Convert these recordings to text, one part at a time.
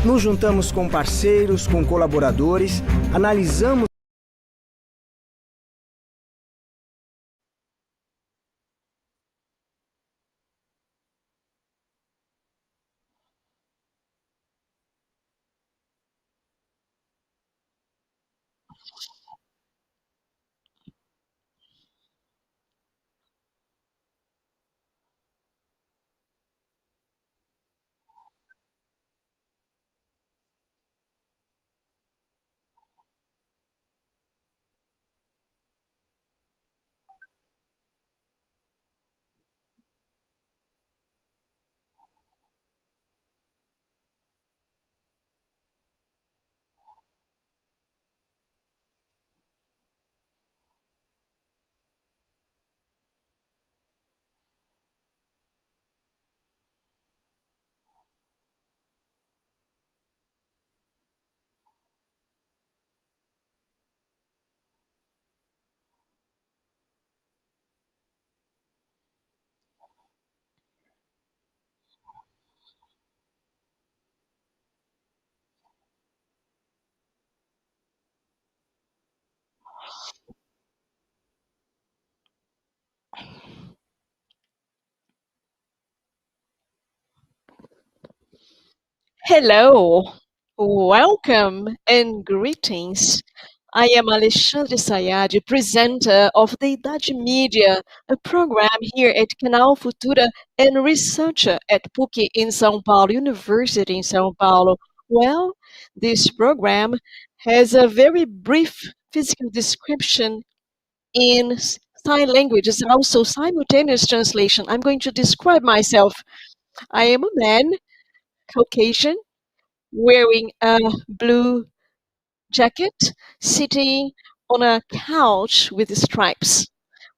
Nos juntamos com parceiros, com colaboradores, analisamos Hello, welcome and greetings. I am Alexandre Sayad, presenter of the Idade Media, a program here at Canal Futura and researcher at PUC in São Paulo, University in São Paulo. Well, this program has a very brief physical description in sign languages and also simultaneous translation. I'm going to describe myself. I am a man, Caucasian, wearing a blue jacket, sitting on a couch with stripes.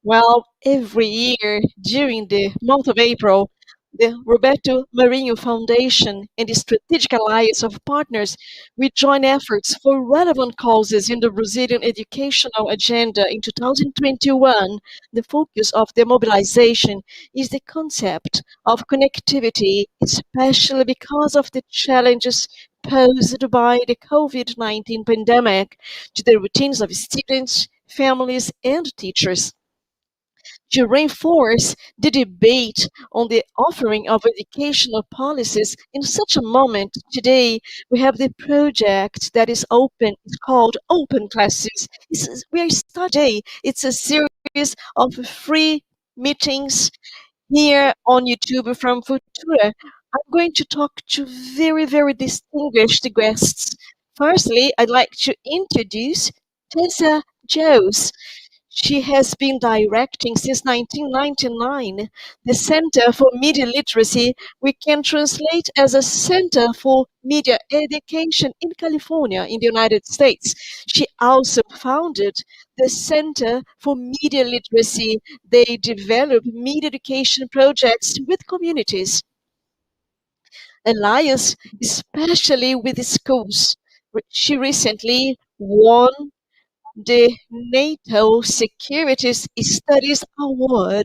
Well, every year during the month of April, the Roberto Marinho Foundation and the Strategic Alliance of Partners, we join efforts for relevant causes in the Brazilian educational agenda in 2021. The focus of the mobilization is the concept of connectivity, especially because of the challenges posed by the COVID-19 pandemic to the routines of students, families, and teachers. To reinforce the debate on the offering of educational policies in such a moment today, we have the project that is open. It's called Open Classes. We are starting. It's a series of free meetings here on YouTube from Futura. I'm going to talk to very, very distinguished guests. Firstly, I'd like to introduce Tessa Jones. She has been directing since 1999 the Center for Media Literacy, we can translate as a Center for Media Education in California, in the United States. She also founded the Center for Media Literacy. They develop media education projects with communities. Alliance, especially with the schools. She recently won the NATO Securities Studies Award.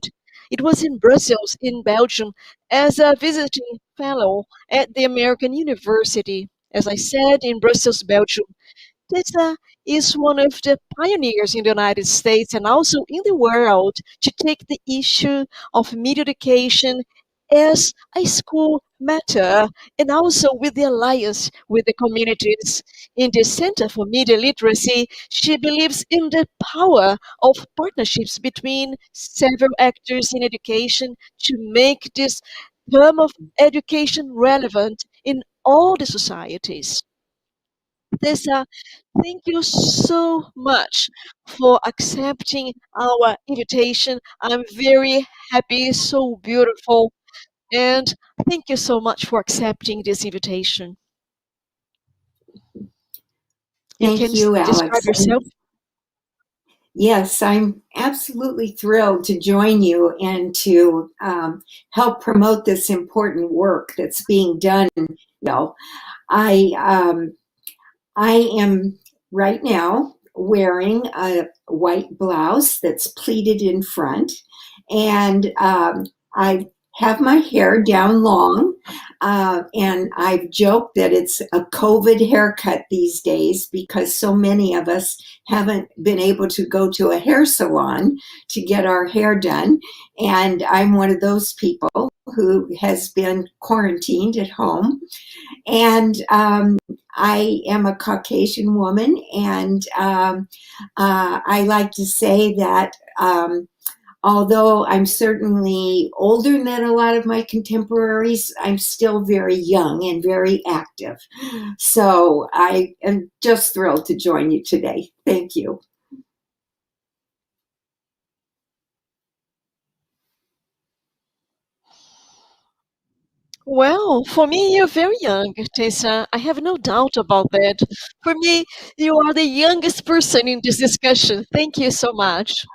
It was in Brussels, in Belgium, as a visiting fellow at the American University. As I said, in Brussels, Belgium. Tessa is one of the pioneers in the United States and also in the world to take the issue of media education as a school matter and also with the alliance with the communities. In the Center for Media Literacy, she believes in the power of partnerships between several actors in education to make this term of education relevant in all the societies. Tessa, thank you so much for accepting our invitation. I'm very happy, so beautiful, and thank you so much for accepting this invitation. You can Thank you, describe Alex. yourself. Yes, I'm absolutely thrilled to join you and to help promote this important work that's being done. I I am right now wearing a white blouse that's pleated in front, and I have my hair down long, and I've joked that it's a COVID haircut these days because so many of us haven't been able to go to a hair salon to get our hair done, and I'm one of those people who has been quarantined at home. And I am a Caucasian woman, and I like to say that although I'm certainly older than a lot of my contemporaries, I'm still very young and very active. So I am just thrilled to join you today. Thank you. Well, for me, you're very young, Tessa. I have no doubt about that. For me, you are the youngest person in this discussion. Thank you so much.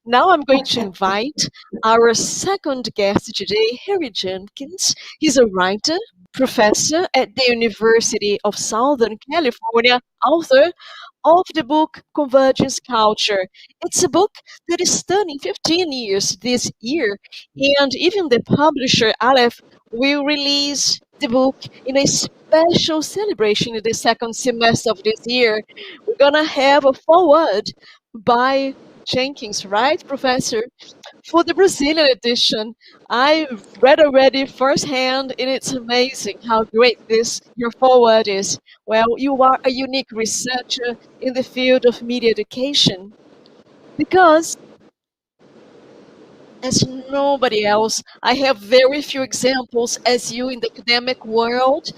Now I'm going to invite our second guest today, Harry Jenkins. He's a writer, professor at the University of Southern California, author of the book Convergence Culture. It's a book that is turning 15 years this year, and even the publisher Aleph will release the book in a special celebration in the second semester of this year. We're gonna have a forward by Jenkins, right, Professor? For the Brazilian edition, I read already firsthand, and it's amazing how great this your forward is. Well, you are a unique researcher in the field of media education because as nobody else. I have very few examples as you in the academic world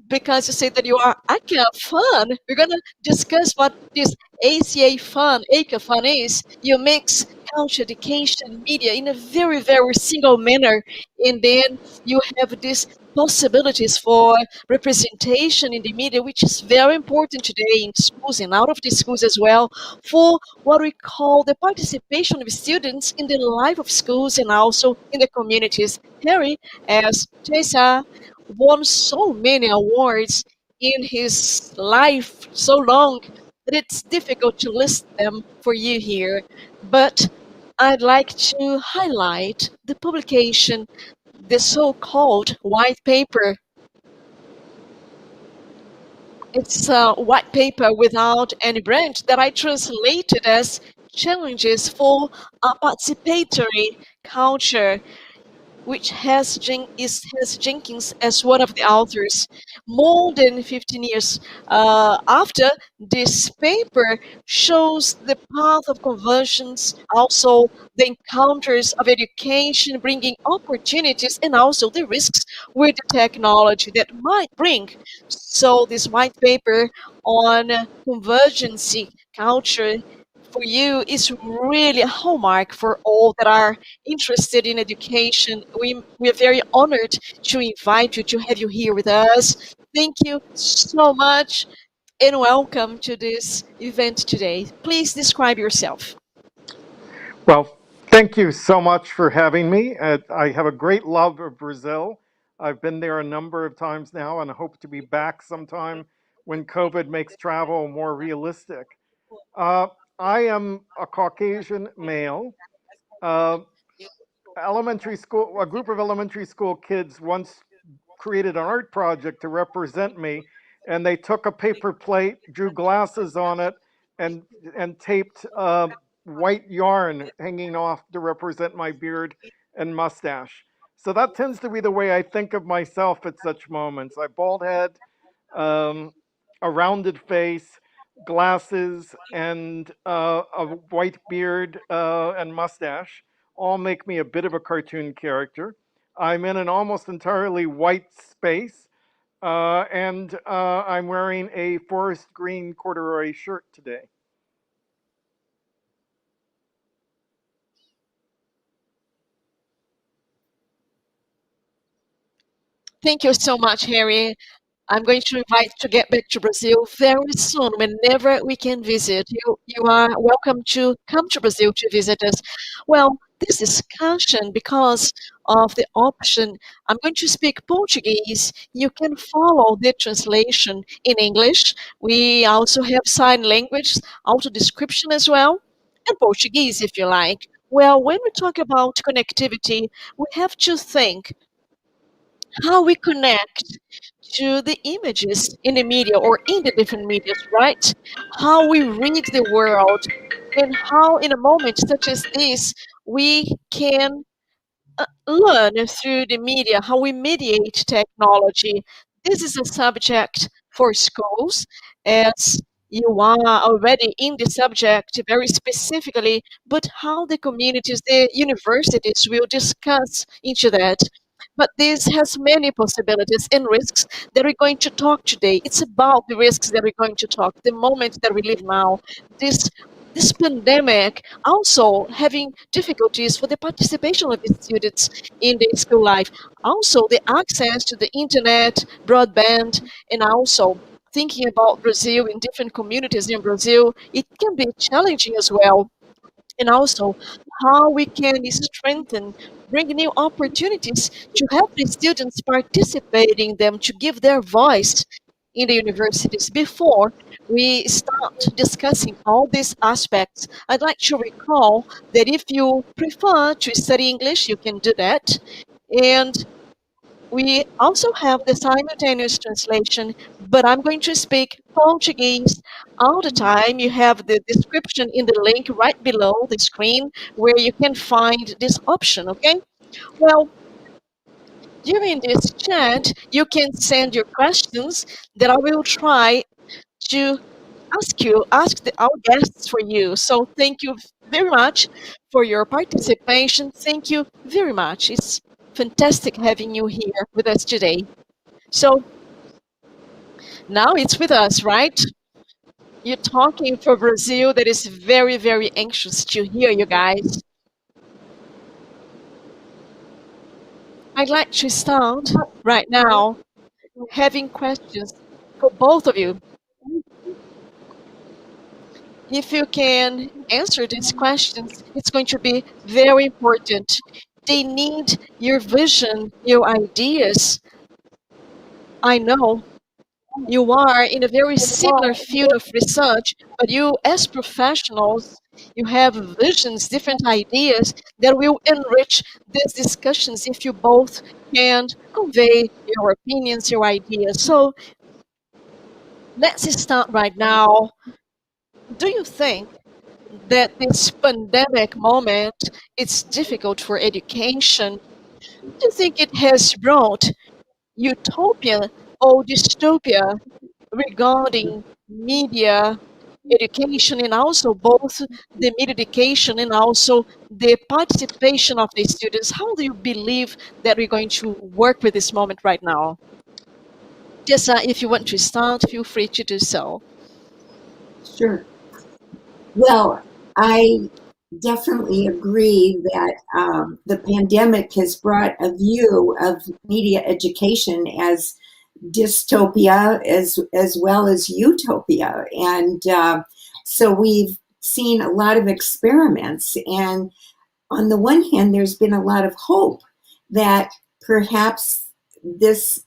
because you say that you are ACA fun. We're going to discuss what this ACA fun, ACA fun is. You mix culture, education, media in a very, very single manner. And then you have these possibilities for representation in the media, which is very important today in schools and out of the schools as well, for what we call the participation of students in the life of schools and also in the communities. Harry, as Teresa, won so many awards in his life so long that it's difficult to list them for you here. But I'd like to highlight the publication, the so-called white paper. It's a white paper without any branch that I translated as challenges for a participatory culture, which has Jenkins as one of the authors. More than 15 years after, this paper shows the path of conversions, also the encounters of education, bringing opportunities, and also the risks with the technology that might bring. So, this white paper on convergency culture for you is really a hallmark for all that are interested in education. We are very honored to invite you, to have you here with us. Thank you so much and welcome to this event today. Please describe yourself. Well, thank you so much for having me. I have a great love of Brazil. I've been there a number of times now and hope to be back sometime when COVID makes travel more realistic. Uh, I am a Caucasian male. Uh, Elementary school, a group of elementary school kids once created an art project to represent me, and they took a paper plate, drew glasses on it, and taped white yarn hanging off to represent my beard and mustache. So that tends to be the way I think of myself at such moments. I bald head, um, a rounded face, glasses, and a white beard and mustache all make me a bit of a cartoon character. I'm in an almost entirely white space, and I'm wearing a forest green corduroy shirt today. Thank you so much, Harry. I'm going to invite to get back to Brazil very soon, whenever we can visit. You are welcome to come to Brazil to visit us. Well, this discussion, because of the option, I'm going to speak Portuguese. You can follow the translation in English. We also have sign language, auto description as well, and Portuguese if you like. Well, when we talk about connectivity, we have to think how we connect to the images in the media or in the different medias, right? How we read the world and how in a moment such as this we can learn through the media, how we mediate technology. This is a subject for schools, as you are already in the subject very specifically, but how the communities, the universities will discuss into that. But this has many possibilities and risks that we're going to talk today. It's about the risks that we're going to talk, the moment that we live now. This this pandemic also having difficulties for the participation of the students in the school life. Also, the access to the internet, broadband, and also thinking about Brazil in different communities in Brazil, it can be challenging as well. And also how we can strengthen, bring new opportunities to help the students participating in them, to give their voice in the universities. Before we start discussing all these aspects, I'd like to recall that if you prefer to study English, you can do that. And We also have the simultaneous translation, but I'm going to speak Portuguese all the time. You have the description in the link right below the screen where you can find this option, okay? Well, during this chat, you can send your questions that I will try to our guests for you. So thank you very much for your participation. Thank you very much. It's fantastic having you here with us today. So now it's with us, right? You're talking for Brazil that is very, very anxious to hear you guys. I'd like to start right now having questions for both of you. If you can answer these questions, it's going to be very important. They need your vision, your ideas. I know you are in a very similar field of research, but you, as professionals, you have visions, different ideas that will enrich these discussions if you both can convey your opinions, your ideas. So let's start right now. Do you think that this pandemic moment is difficult for education? Do you think it has brought utopia or dystopia regarding media education and also both the media education and also the participation of the students? How do you believe that we're going to work with this moment right now? Tessa, if you want to start, feel free to do so. Sure. Well, I definitely agree that the pandemic has brought a view of media education as dystopia as well as utopia, and so we've seen a lot of experiments. And on the one hand, there's been a lot of hope that perhaps this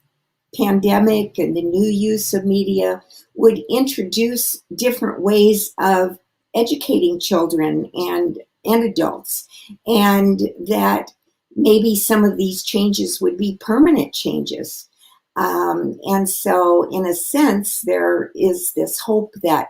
pandemic and the new use of media would introduce different ways of educating children and adults, and that maybe some of these changes would be permanent changes. And so, in a sense, there is this hope that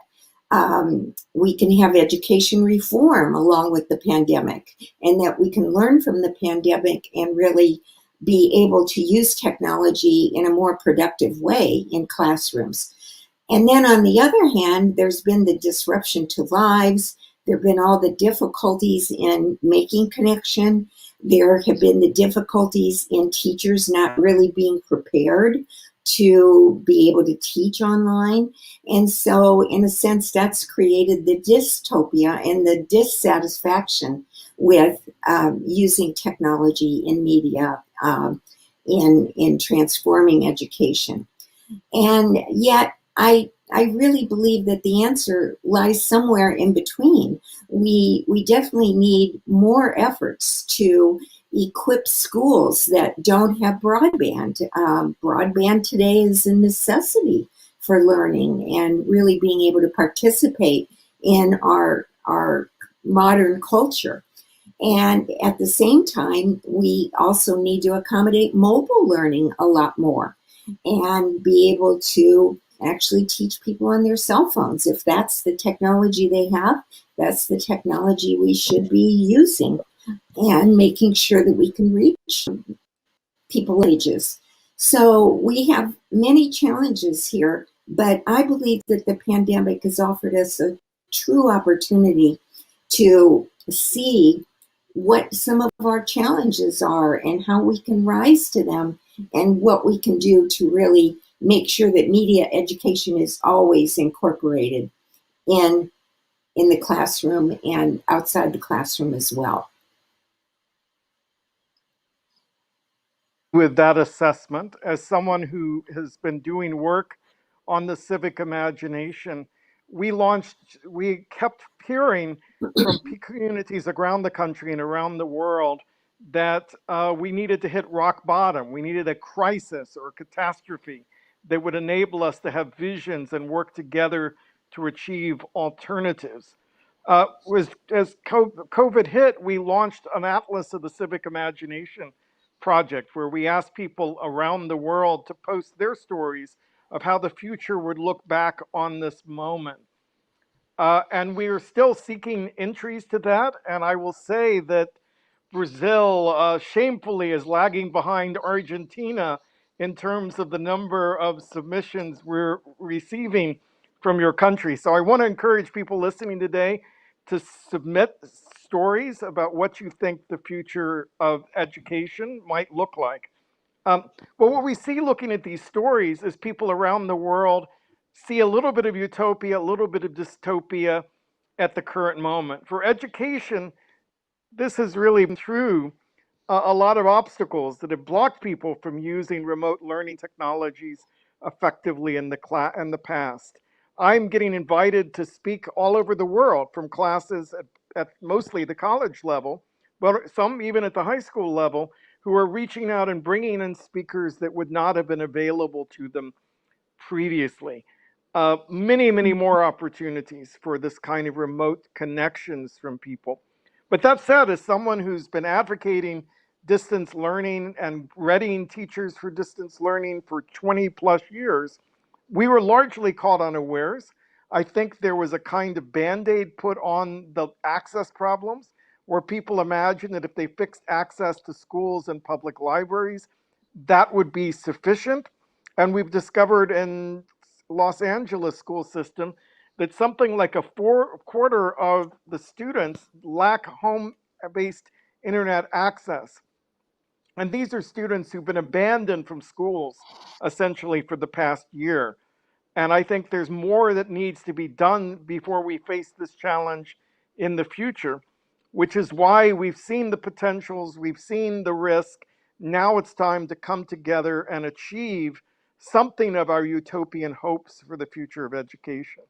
we can have education reform along with the pandemic, and that we can learn from the pandemic and really be able to use technology in a more productive way in classrooms. And then on the other hand, there's been the disruption to lives. There have been all the difficulties in making connection. There have been the difficulties in teachers not really being prepared to be able to teach online. And so, in a sense, that's created the dystopia and the dissatisfaction with using technology in media in transforming education. And yet, I really believe that the answer lies somewhere in between. We definitely need more efforts to equip schools that don't have broadband. Broadband today is a necessity for learning and really being able to participate in our modern culture. And at the same time, we also need to accommodate mobile learning a lot more and be able to actually teach people on their cell phones. If that's the technology they have, that's the technology we should be using, and making sure that we can reach people ages. So we have many challenges here, but I believe that the pandemic has offered us a true opportunity to see what some of our challenges are and how we can rise to them, and what we can do to really make sure that media education is always incorporated in the classroom and outside the classroom as well. With that assessment, as someone who has been doing work on the civic imagination, we kept hearing from communities around the country and around the world that we needed to hit rock bottom. We needed a crisis or a catastrophe that would enable us to have visions and work together to achieve alternatives. As COVID hit, we launched an atlas of the civic imagination project where we asked people around the world to post their stories of how the future would look back on this moment. And we are still seeking entries to that. And I will say that Brazil shamefully is lagging behind Argentina in terms of the number of submissions we're receiving from your country. So I want to encourage people listening today to submit stories about what you think the future of education might look like. But what we see looking at these stories is people around the world see a little bit of utopia, a little bit of dystopia at the current moment. For education, this has really been through a lot of obstacles that have blocked people from using remote learning technologies effectively in the past. I'm getting invited to speak all over the world from classes at mostly the college level, but some even at the high school level, who are reaching out and bringing in speakers that would not have been available to them previously. Many more opportunities for this kind of remote connections from people. But that said, as someone who's been advocating distance learning and readying teachers for distance learning for 20 plus years, we were largely caught unawares. I think there was a kind of band-aid put on the access problems where people imagined that if they fixed access to schools and public libraries, that would be sufficient. And we've discovered in Los Angeles school system that something like a quarter of the students lack home-based internet access. And these are students who've been abandoned from schools essentially for the past year. And I think there's more that needs to be done before we face this challenge in the future, which is why we've seen the potentials, we've seen the risk. Now it's time to come together and achieve something of our utopian hopes for the future of education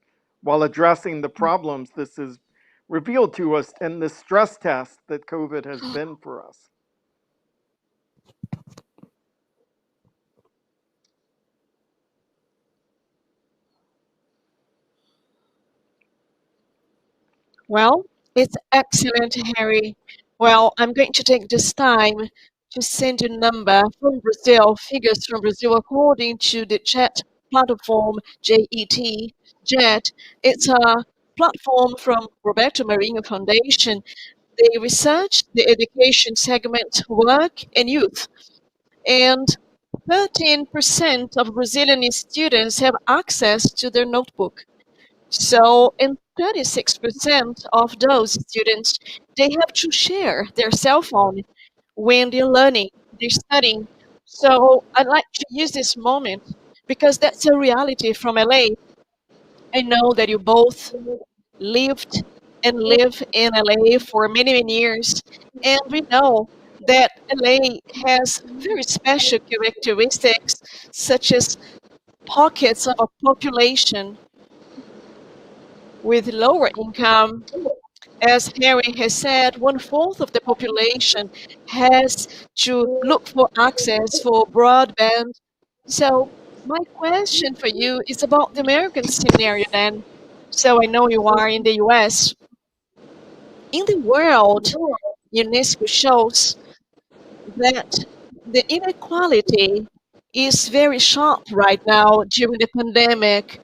while addressing the problems this has revealed to us in the stress test that COVID has been for us. Well, it's excellent, Harry. Well, I'm going to take this time to send you a number from Brazil, figures from Brazil according to the chat platform JET. It's a platform from Roberto Marinho Foundation. They research the education segment, work and youth. And 13% of Brazilian students have access to their notebook. So, and 36% of those students, they have to share their cell phone when they're learning, they're studying. So I'd like to use this moment because that's a reality from LA. I know that you both lived and live in LA for many years, and we know that LA has very special characteristics such as pockets of a population with lower income. As Harry has said, 1/4 of the population has to look for access for broadband. So my question for you is about the American scenario then. So I know you are in the US. In the world, UNESCO shows that the inequality is very sharp right now during the pandemic,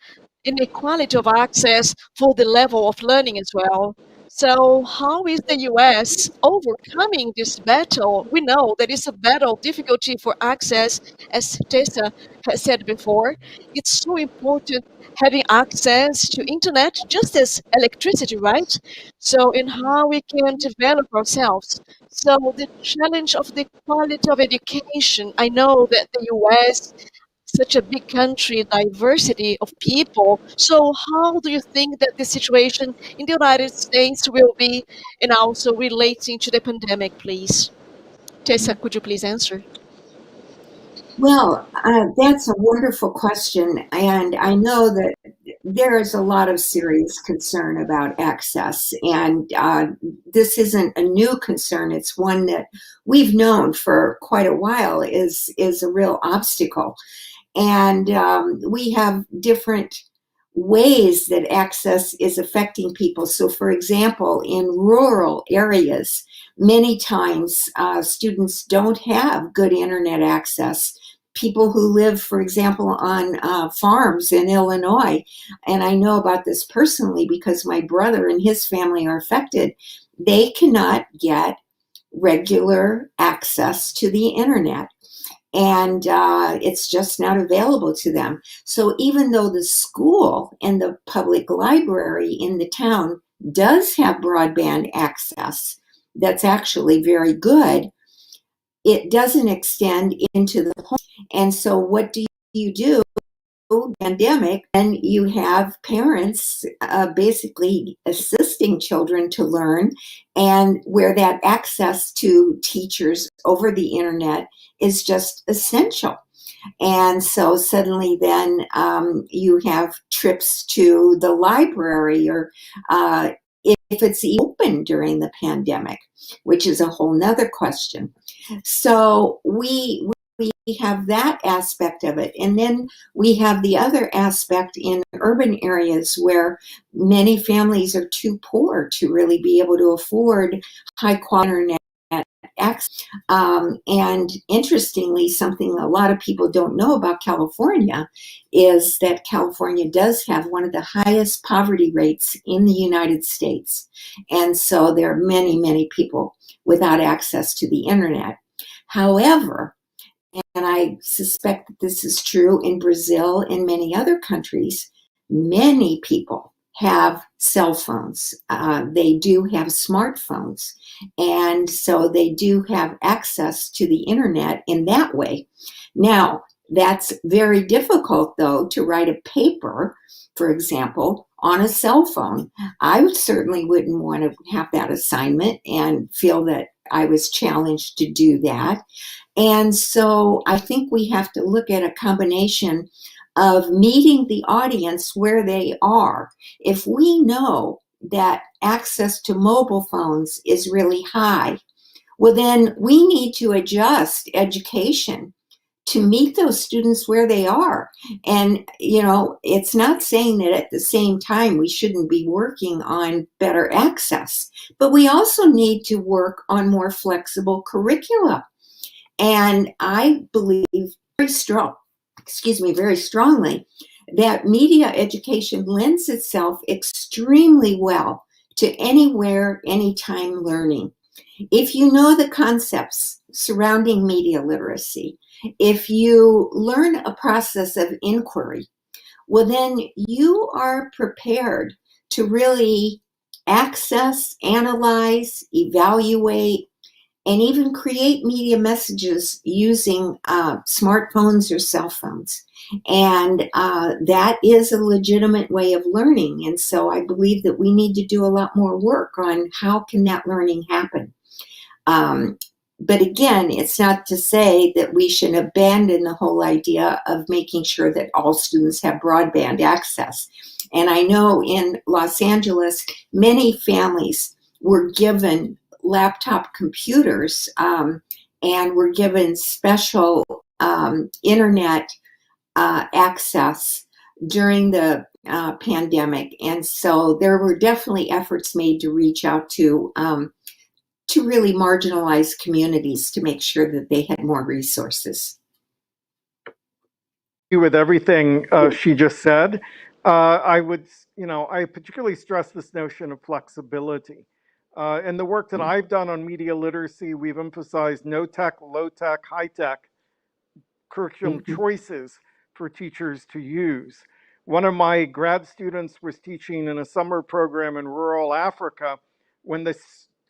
inequality of access for the level of learning as well. So, how is the US overcoming this battle? We know that it's a battle, difficulty for access, as Tessa has said before. It's so important having access to internet, just as electricity, right? So, in how we can develop ourselves. So the challenge of the quality of education, I know that the US, such a big country, diversity of people. So how do you think that the situation in the United States will be, and also relating to the pandemic, please? Tessa, could you please answer? Well, that's a wonderful question. And I know that there is a lot of serious concern about access. And this isn't a new concern. It's one that we've known for quite a while is a real obstacle. And we have different ways that access is affecting people. So, for example, in rural areas, many times students don't have good internet access. People who live, for example, on farms in Illinois, and I know about this personally because my brother and his family are affected, they cannot get regular access to the internet, and it's just not available to them. So even though the school and the public library in the town does have broadband access, that's actually very good, it doesn't extend into the home. And so what do you do? Pandemic, and you have parents basically assisting children to learn, and where that access to teachers over the internet is just essential. And so suddenly then you have trips to the library, or if it's open during the pandemic, which is a whole nother question. So we have that aspect of it. And then we have the other aspect in urban areas where many families are too poor to really be able to afford high quality internet access. And interestingly, something a lot of people don't know about California is that California does have one of the highest poverty rates in the United States. And so there are many, many people without access to the internet. However, and I suspect that this is true in Brazil and many other countries, many people have cell phones. They do have smartphones. And so they do have access to the internet in that way. Now, that's very difficult, though, to write a paper, for example, on a cell phone. I certainly wouldn't want to have that assignment and feel that I was challenged to do that. And so I think we have to look at a combination of meeting the audience where they are. If we know that access to mobile phones is really high, well, then we need to adjust education to meet those students where they are. And, you know, it's not saying that at the same time we shouldn't be working on better access, but we also need to work on more flexible curricula. And I believe very strongly that media education lends itself extremely well to anywhere, anytime learning. If you know the concepts surrounding media literacy, if you learn a process of inquiry, well, then you are prepared to really access, analyze, evaluate, and even create media messages using smartphones or cell phones. And that is a legitimate way of learning. And so I believe that we need to do a lot more work on how can that learning happen. But again, it's not to say that we should abandon the whole idea of making sure that all students have broadband access. And I know in Los Angeles, many families were given laptop computers and were given special internet access during the pandemic. And so there were definitely efforts made to reach out to really marginalized communities to make sure that they had more resources. With everything she just said, I would, I particularly stress this notion of flexibility. In the work that I've done on media literacy, we've emphasized no tech, low tech, high tech curriculum choices for teachers to use. One of my grad students was teaching in a summer program in rural Africa when the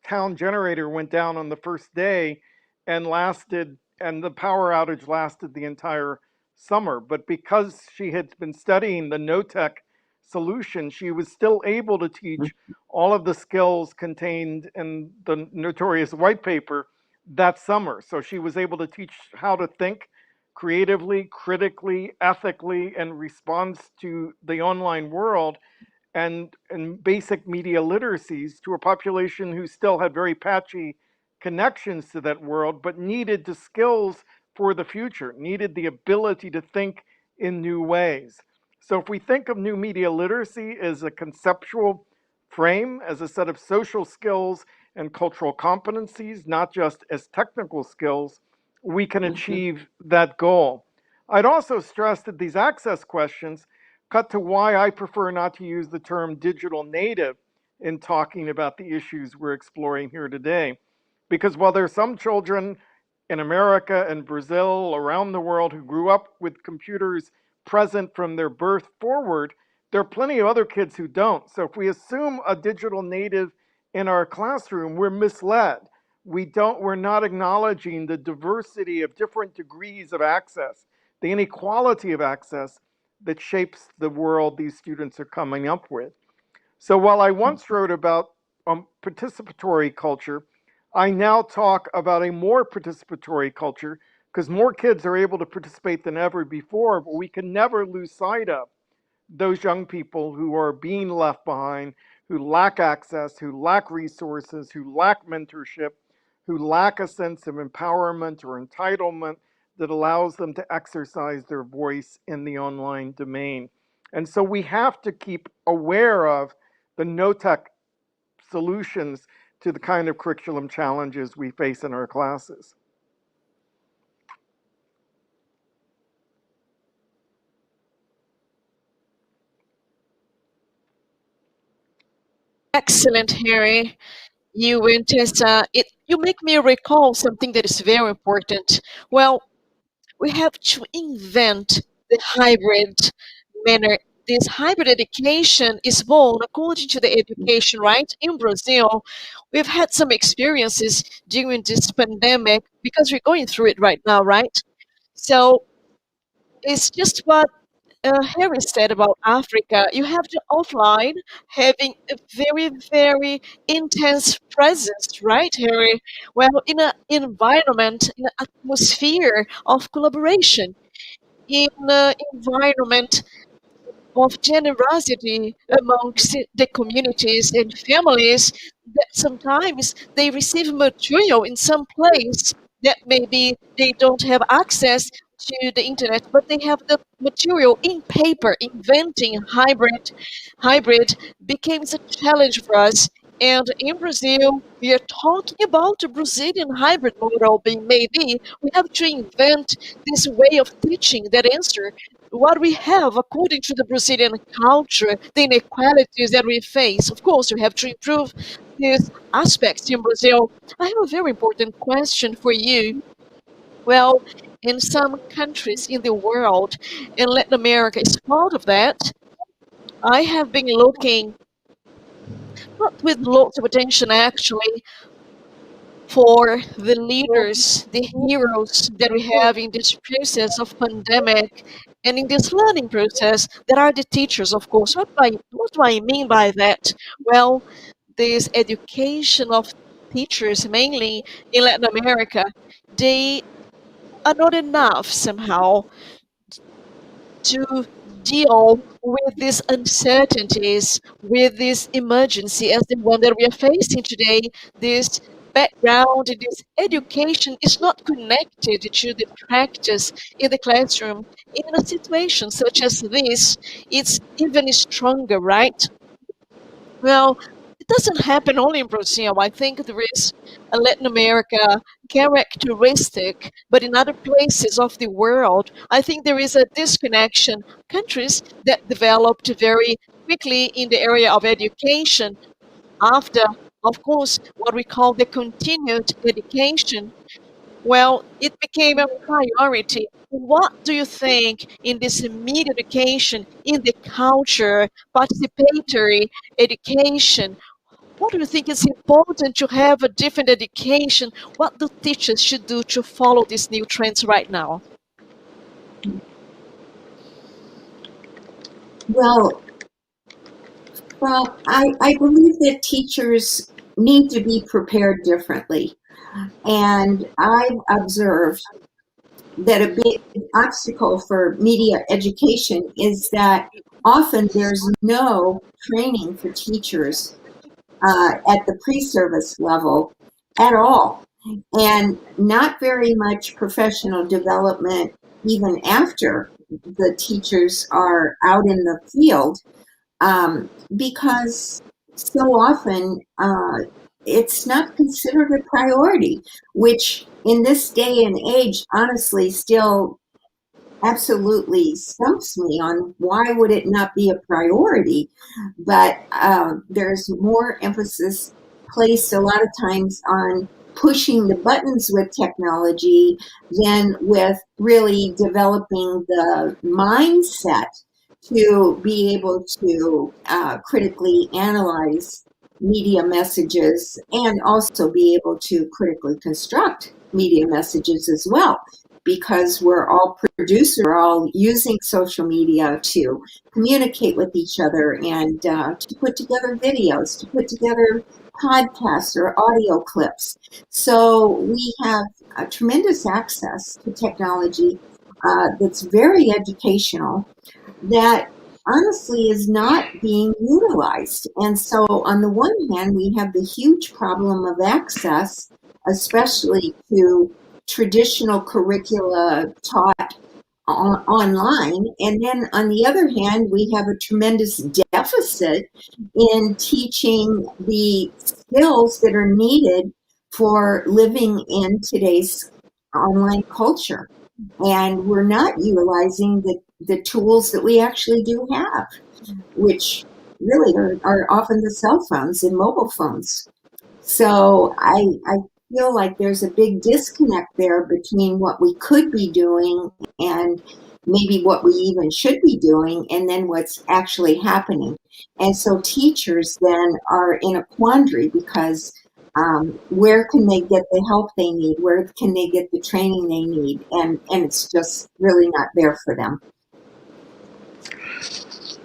town generator went down on the first day and the power outage lasted the entire summer. But because she had been studying the no-tech solution, she was still able to teach all of the skills contained in the notorious white paper that summer. So she was able to teach how to think creatively, critically, ethically, and responds to the online world and basic media literacies to a population who still had very patchy connections to that world, but needed the skills for the future, needed the ability to think in new ways. So if we think of new media literacy as a conceptual frame, as a set of social skills and cultural competencies, not just as technical skills, we can achieve that goal. I'd also stress that these access questions cut to why I prefer not to use the term digital native in talking about the issues we're exploring here today. Because while there are some children in America and Brazil, around the world, who grew up with computers present from their birth forward, there are plenty of other kids who don't. So if we assume a digital native in our classroom, we're misled. We're not acknowledging the diversity of different degrees of access, the inequality of access that shapes the world these students are coming up with. So while I once wrote about participatory culture, I now talk about a more participatory culture because more kids are able to participate than ever before, but we can never lose sight of those young people who are being left behind, who lack access, who lack resources, who lack mentorship, who lack a sense of empowerment or entitlement that allows them to exercise their voice in the online domain. And so we have to keep aware of the no-tech solutions to the kind of curriculum challenges we face in our classes. Excellent, Harry. You went as you make me recall something that is very important. Well, we have to invent the hybrid manner. This hybrid education is born according to the education, right? In Brazil, we've had some experiences during this pandemic because we're going through it right now, right? So it's just what Harry said about Africa. You have the offline having a very, very intense presence, right, Harry? Well, in an environment, in an atmosphere of collaboration, in an environment of generosity amongst the communities and families that sometimes they receive material in some place that maybe they don't have access to the internet, but they have the material in paper. Inventing hybrid became a challenge for us. And in Brazil, we are talking about the Brazilian hybrid model being maybe we have to invent this way of teaching that answer what we have according to the Brazilian culture, the inequalities that we face. Of course, we have to improve these aspects in Brazil. I have a very important question for you. Well, in some countries in the world, and Latin America is part of that, I have been looking, not with lots of attention actually, for the leaders, the heroes that we have in this process of pandemic and in this learning process that are the teachers, of course. What do I mean by that? Well, this education of teachers, mainly in Latin America, they are not enough somehow to deal with these uncertainties, with this emergency as the one that we are facing today. This background, this education is not connected to the practice in the classroom. In a situation such as this, it's even stronger, right? Well, it doesn't happen only in Brazil. I think there is a Latin America characteristic, but in other places of the world, I think there is a disconnection. Countries that developed very quickly in the area of education after, of course, what we call the continued education, well, it became a priority. What do you think in this media education, in the culture, participatory education? What do you think is important to have a different education? What do teachers should do to follow these new trends right now? Well, I believe that teachers need to be prepared differently. And I've observed that a big obstacle for media education is that often there's no training for teachers at the pre-service level at all, and not very much professional development even after the teachers are out in the field, because so often it's not considered a priority, which in this day and age, honestly, still absolutely stumps me on why would it not be a priority. But there's more emphasis placed a lot of times on pushing the buttons with technology than with really developing the mindset to be able to critically analyze media messages and also be able to critically construct media messages as well, because we're all producers, we're all using social media to communicate with each other and to put together videos, to put together podcasts or audio clips. So we have a tremendous access to technology that's very educational, that honestly is not being utilized. And so on the one hand, we have the huge problem of access, especially to traditional curricula taught online. And then on the other hand, we have a tremendous deficit in teaching the skills that are needed for living in today's online culture. And we're not utilizing the tools that we actually do have, which really are often the cell phones and mobile phones. So I feel like there's a big disconnect there between what we could be doing and maybe what we even should be doing, and then what's actually happening. And so teachers then are in a quandary, because where can they get the help they need? Where can they get the training they need? And it's just really not there for them.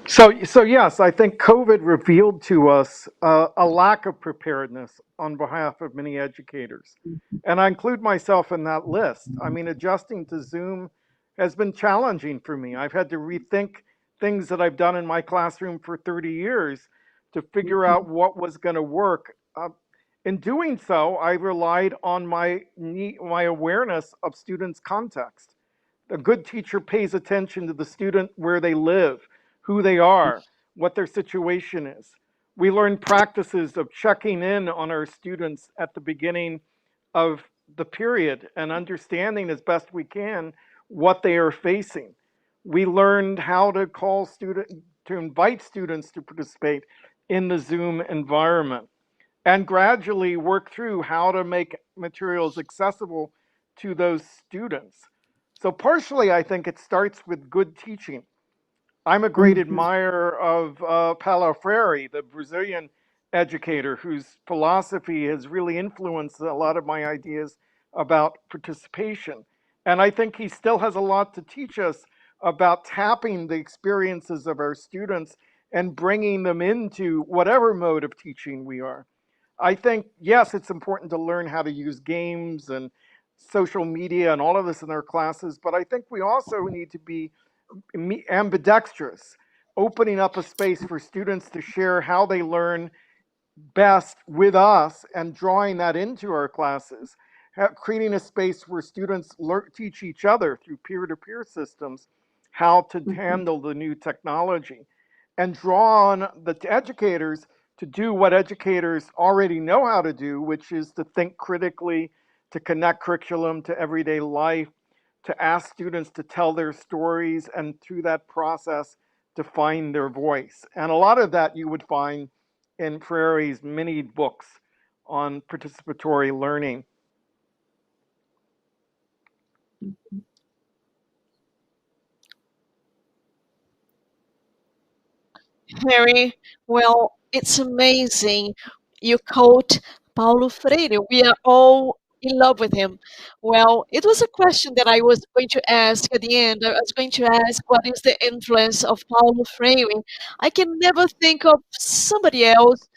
So yes, I think COVID revealed to us a lack of preparedness on behalf of many educators. And I include myself in that list. I mean, adjusting to Zoom has been challenging for me. I've had to rethink things that I've done in my classroom for 30 years to figure out what was going to work. In doing so, I relied on my awareness of students' context. A good teacher pays attention to the student, where they live, who they are, what their situation is. We learn practices of checking in on our students at the beginning of the period and understanding as best we can what they are facing. We learned how to invite students to participate in the Zoom environment, and gradually work through how to make materials accessible to those students. So partially, I think it starts with good teaching. I'm a great admirer of Paulo Freire, the Brazilian educator whose philosophy has really influenced a lot of my ideas about participation. And I think he still has a lot to teach us about tapping the experiences of our students and bringing them into whatever mode of teaching we are. I think, yes, it's important to learn how to use games and social media and all of this in our classes, but I think we also need to be ambidextrous, opening up a space for students to share how they learn best with us and drawing that into our classes, creating a space where students teach each other through peer-to-peer systems how to handle the new technology, and draw on the educators to do what educators already know how to do, which is to think critically, to connect curriculum to everyday life, to ask students to tell their stories, and through that process to find their voice. And a lot of that you would find in Freire's many books on participatory learning. Harry, well, it's amazing. You quote Paulo Freire. We are all in love with him. Well, it was a question that I was going to ask at the end. I was going to ask, what is the influence of Paulo Freire? I can never think of somebody else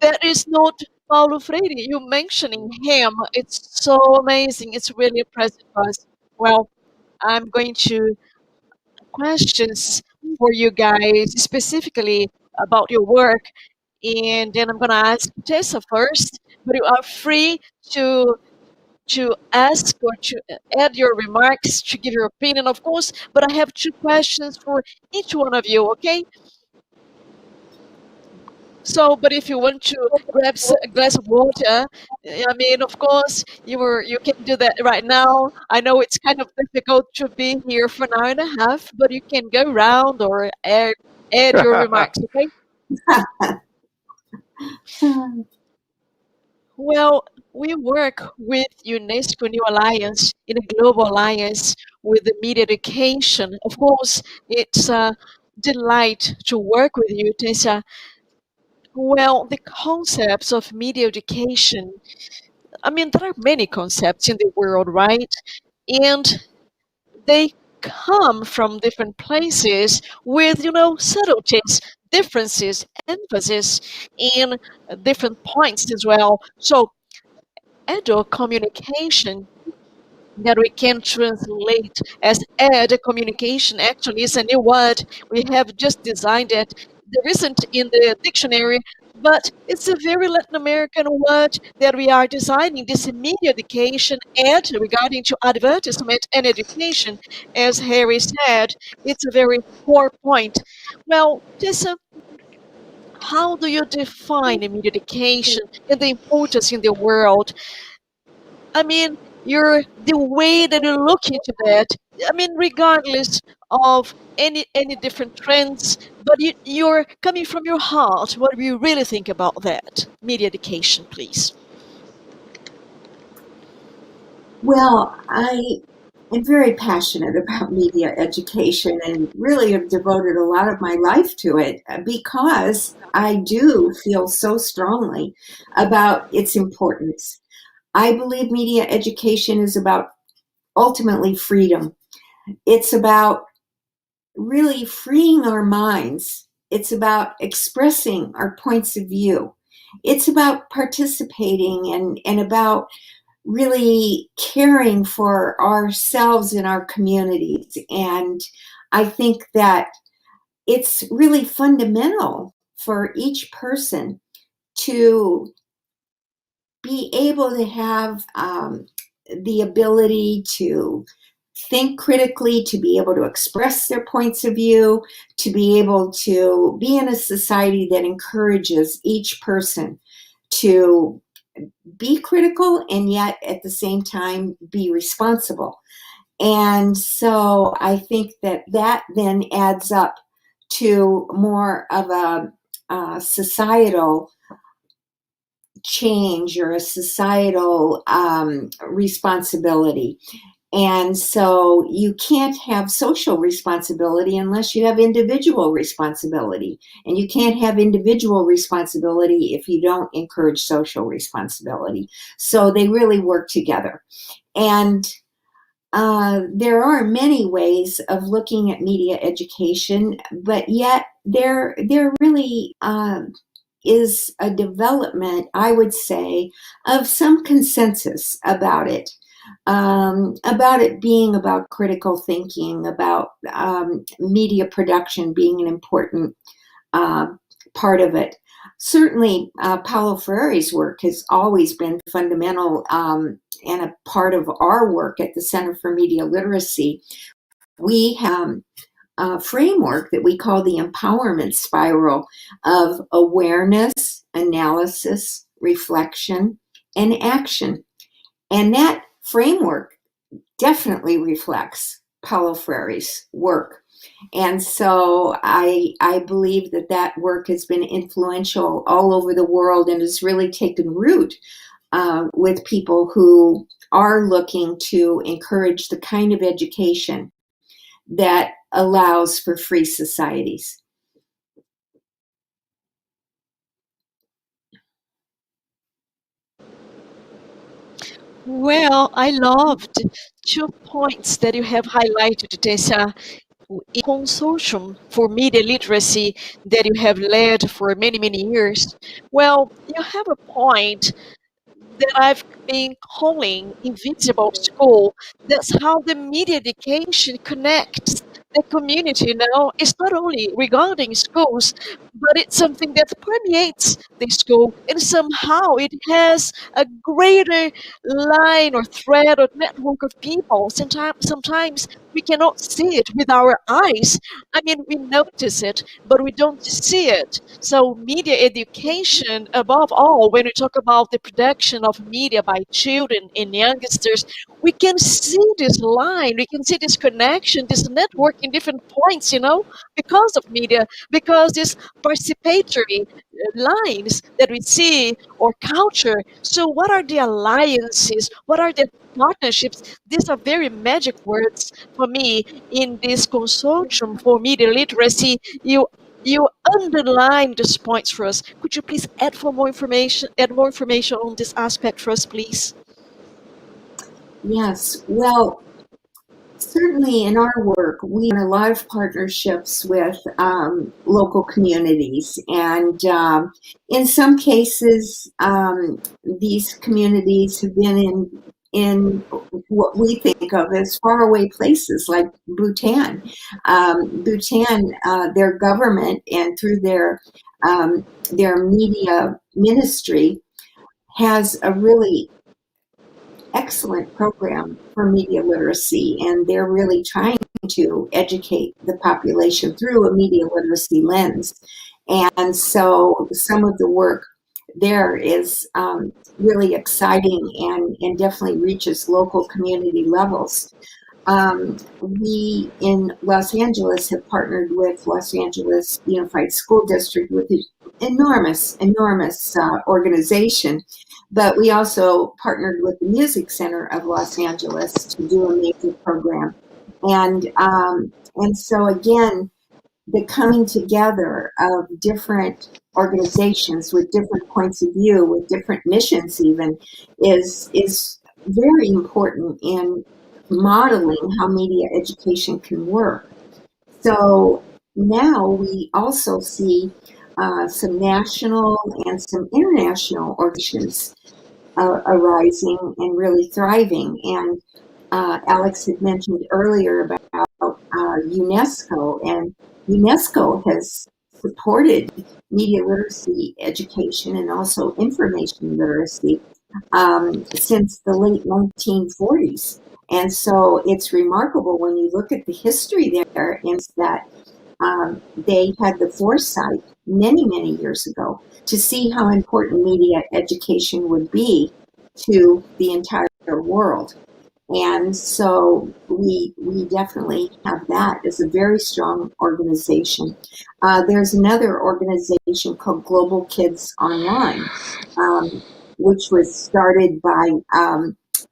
that is not Paulo Freire. You mentioning him, it's so amazing. It's really impressive for us. Well, I'm going to questions for you guys specifically about your work, and then I'm gonna ask Tessa first. But you are free to to ask or to add your remarks, to give your opinion, of course, but I have 2 questions for each one of you, okay? So, but if you want to grab a glass of water, I mean, of course, you can do that right now. I know it's kind of difficult to be here for an hour and a half, but you can go round or add your remarks, okay? Well, we work with UNESCO New Alliance in a global alliance with the media education. Of course, it's a delight to work with you, Tessa. Well, the concepts of media education, I mean, there are many concepts in the world, right? And they come from different places with, subtleties, differences, emphasis, and different points as well. So, adult communication that we can translate as ed communication actually is a new word. We have just designed it. There isn't in the dictionary, but it's a very Latin American word that we are designing this media education ed regarding to advertisement and education. As Harry said, it's a very core point. Well, Tessa, how do you define media education and the importance in the world? I mean, the way that you look into that. I mean, regardless of any different trends, but you're coming from your heart. What do you really think about that? Media education, please. Well, I am very passionate about media education and really have devoted a lot of my life to it because I do feel so strongly about its importance. I believe media education is about ultimately freedom. It's about really freeing our minds. It's about expressing our points of view. It's about participating and about really caring for ourselves and our communities. And I think that it's really fundamental for each person to be able to have the ability to think critically, to be able to express their points of view, to be able to be in a society that encourages each person to be critical and yet at the same time be responsible. And so I think that then adds up to more of a societal change or a societal responsibility. And so you can't have social responsibility unless you have individual responsibility. And you can't have individual responsibility if you don't encourage social responsibility. So they really work together. And there are many ways of looking at media education, but yet there really is a development, I would say, of some consensus about it being about critical thinking, about media production being an important part of it. Certainly, Paulo Freire's work has always been fundamental and a part of our work at the Center for Media Literacy. We have a framework that we call the empowerment spiral of awareness, analysis, reflection, and action. And that framework definitely reflects Paulo Freire's work. And so I believe that work has been influential all over the world and has really taken root with people who are looking to encourage the kind of education that allows for free societies. Well, I loved 2 points that you have highlighted, Tessa. Consortium for media literacy that you have led for many, many years. Well, you have a point that I've been calling invisible school. That's how the media education connects the community now is not only regarding schools, but it's something that permeates the school, and somehow it has a greater line or thread or network of people. Sometimes we cannot see it with our eyes. I mean, we notice it, but we don't see it. So, media education, above all, when we talk about the production of media by children and youngsters, we can see this line, we can see this connection, this network in different points, because of media, because these participatory lines that we see or culture. So, what are the alliances? What are the partnerships? These are very magic words for me in this consortium for media literacy. You underline these points for us. Could you please add more information on this aspect for us, please? Yes, well, certainly in our work, we have a lot of partnerships with local communities. And in some cases, these communities have been in what we think of as faraway places like Bhutan. Bhutan, their government and through their media ministry has a really excellent program for media literacy, and they're really trying to educate the population through a media literacy lens. And so some of the work there is really exciting and definitely reaches local community levels. We in Los Angeles have partnered with Los Angeles Unified School District with an enormous organization, but we also partnered with the Music Center of Los Angeles to do a major program. And so again, the coming together of different organizations with different points of view, with different missions even, is very important in modeling how media education can work. So now we also see some national and some international organizations arising and really thriving. And Alex had mentioned earlier about UNESCO, and UNESCO has supported media literacy education and also information literacy since the late 1940s. And so it's remarkable when you look at the history there, is that they had the foresight many years ago to see how important media education would be to the entire world. And so we definitely have that as a very strong organization. There's another organization called Global Kids Online, which was started by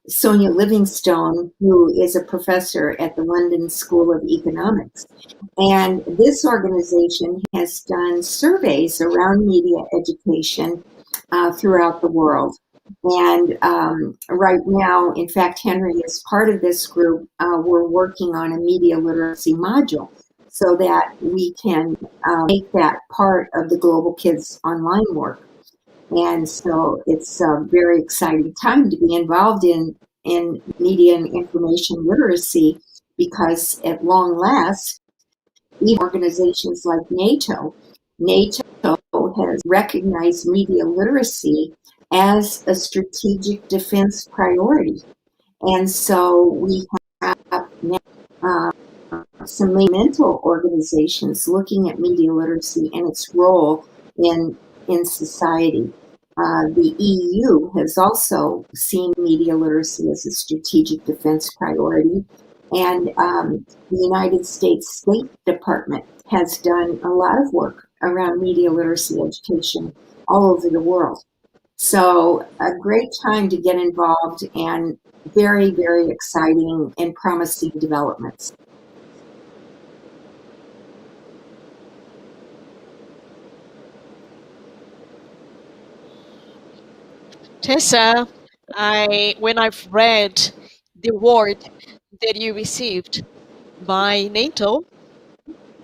Sonia Livingstone, who is a professor at the London School of Economics. And this organization has done surveys around media education throughout the world. And right now, in fact, Henry is part of this group. We're working on a media literacy module so that we can make that part of the Global Kids Online work. And so it's a very exciting time to be involved in media and information literacy, because at long last, even organizations like NATO has recognized media literacy as a strategic defense priority. And so we have now some mental organizations looking at media literacy and its role in society. The EU has also seen media literacy as a strategic defense priority. And the United States State Department has done a lot of work around media literacy education all over the world. So a great time to get involved, and very exciting and promising developments. Tessa, when I've read the award that you received by NATO,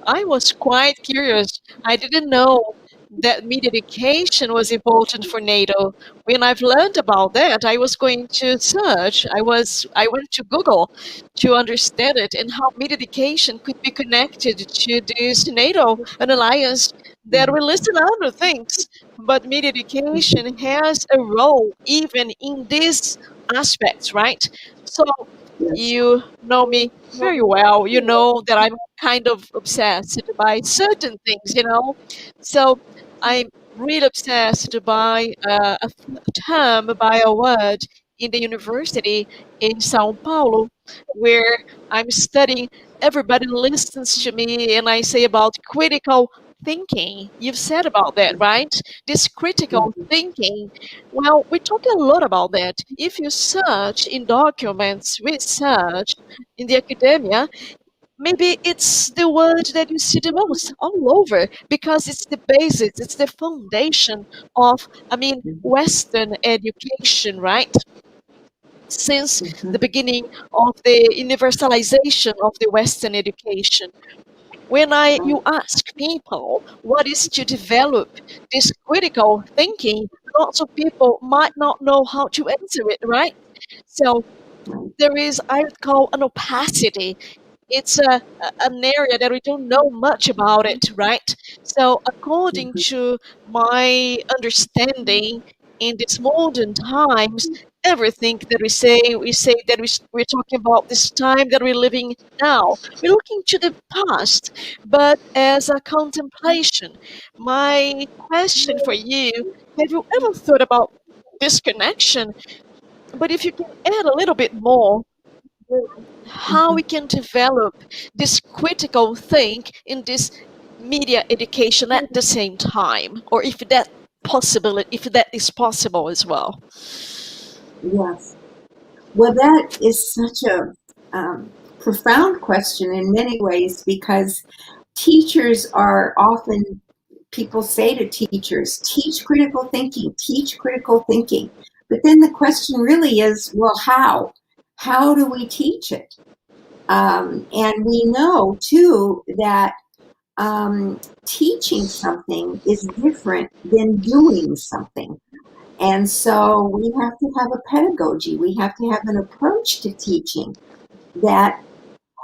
I was quite curious. I didn't know that media education was important for NATO. When I've learned about that, I was going to search. I went to Google to understand it and how media education could be connected to this NATO, an alliance that will listen other things. But media education has a role even in these aspects, right? So Yes. you know me very well. You know that I'm kind of obsessed by certain things. So I'm really obsessed by term, by a word in the university in Sao Paulo, where I'm studying. Everybody listens to me, and I say about critical thinking. You've said about that, right? This critical thinking. Well, we talk a lot about that. If you search in documents, research in the academia, maybe it's the word that you see the most all over because it's the basis, it's the foundation of, Western education, right? Since the beginning of the universalization of the Western education. When you ask people what is to develop this critical thinking, lots of people might not know how to answer it, right? So there is, I would call, an opacity. It's an area that we don't know much about it, right? So according to my understanding, in these modern times, everything that we say that we're talking about this time that we're living now. We're looking to the past, but as a contemplation. My question for you, have you ever thought about this connection? But if you can add a little bit more, how we can develop this critical think in this media education at the same time, or if that is possible as well. Yes. Well, that is such a profound question in many ways because teachers are often, people say to teachers, teach critical thinking, teach critical thinking. But then the question really is, well, how? How do we teach it? And we know, too, that teaching something is different than doing something. And so we have to have a pedagogy. We have to have an approach to teaching that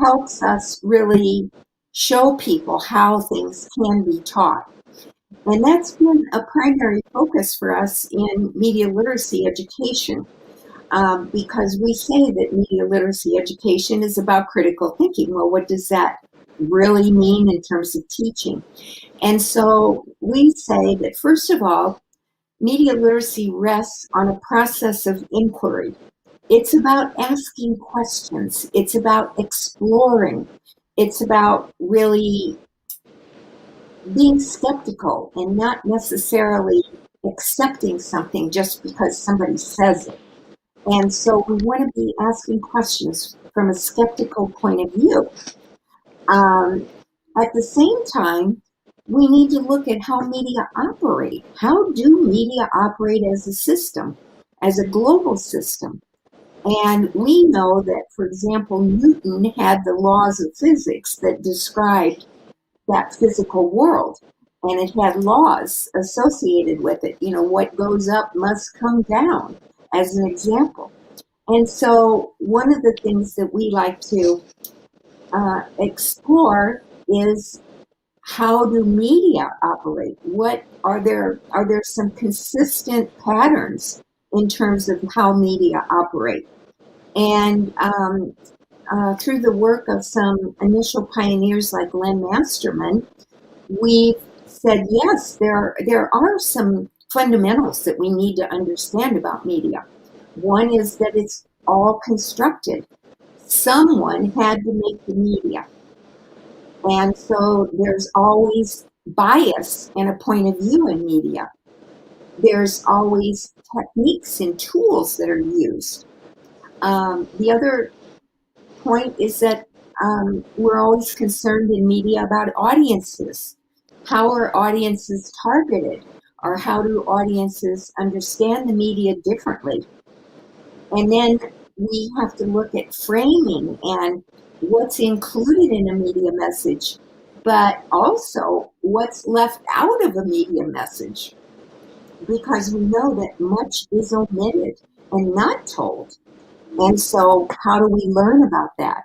helps us really show people how things can be taught. And that's been a primary focus for us in media literacy education, because we say that media literacy education is about critical thinking. Well, what does that really mean in terms of teaching? And so we say that, first of all, media literacy rests on a process of inquiry. It's about asking questions. It's about exploring. It's about really being skeptical and not necessarily accepting something just because somebody says it. And so we want to be asking questions from a skeptical point of view. At the same time, we need to look at how media operate. How do media operate as a system, as a global system? And we know that, for example, Newton had the laws of physics that described that physical world. And it had laws associated with it. What goes up must come down, as an example. And so one of the things that we like to explore is, how do media operate? What are there some consistent patterns in terms of how media operate? And through the work of some initial pioneers like Len Masterman, we've said, yes, there are some fundamentals that we need to understand about media. One is that it's all constructed. Someone had to make the media. And so there's always bias and a point of view in media. There's always techniques and tools that are used. The other point is that we're always concerned in media about audiences. How are audiences targeted? Or how do audiences understand the media differently? And then we have to look at framing and what's included in a media message, but also what's left out of a media message, because we know that much is omitted and not told. And so how do we learn about that?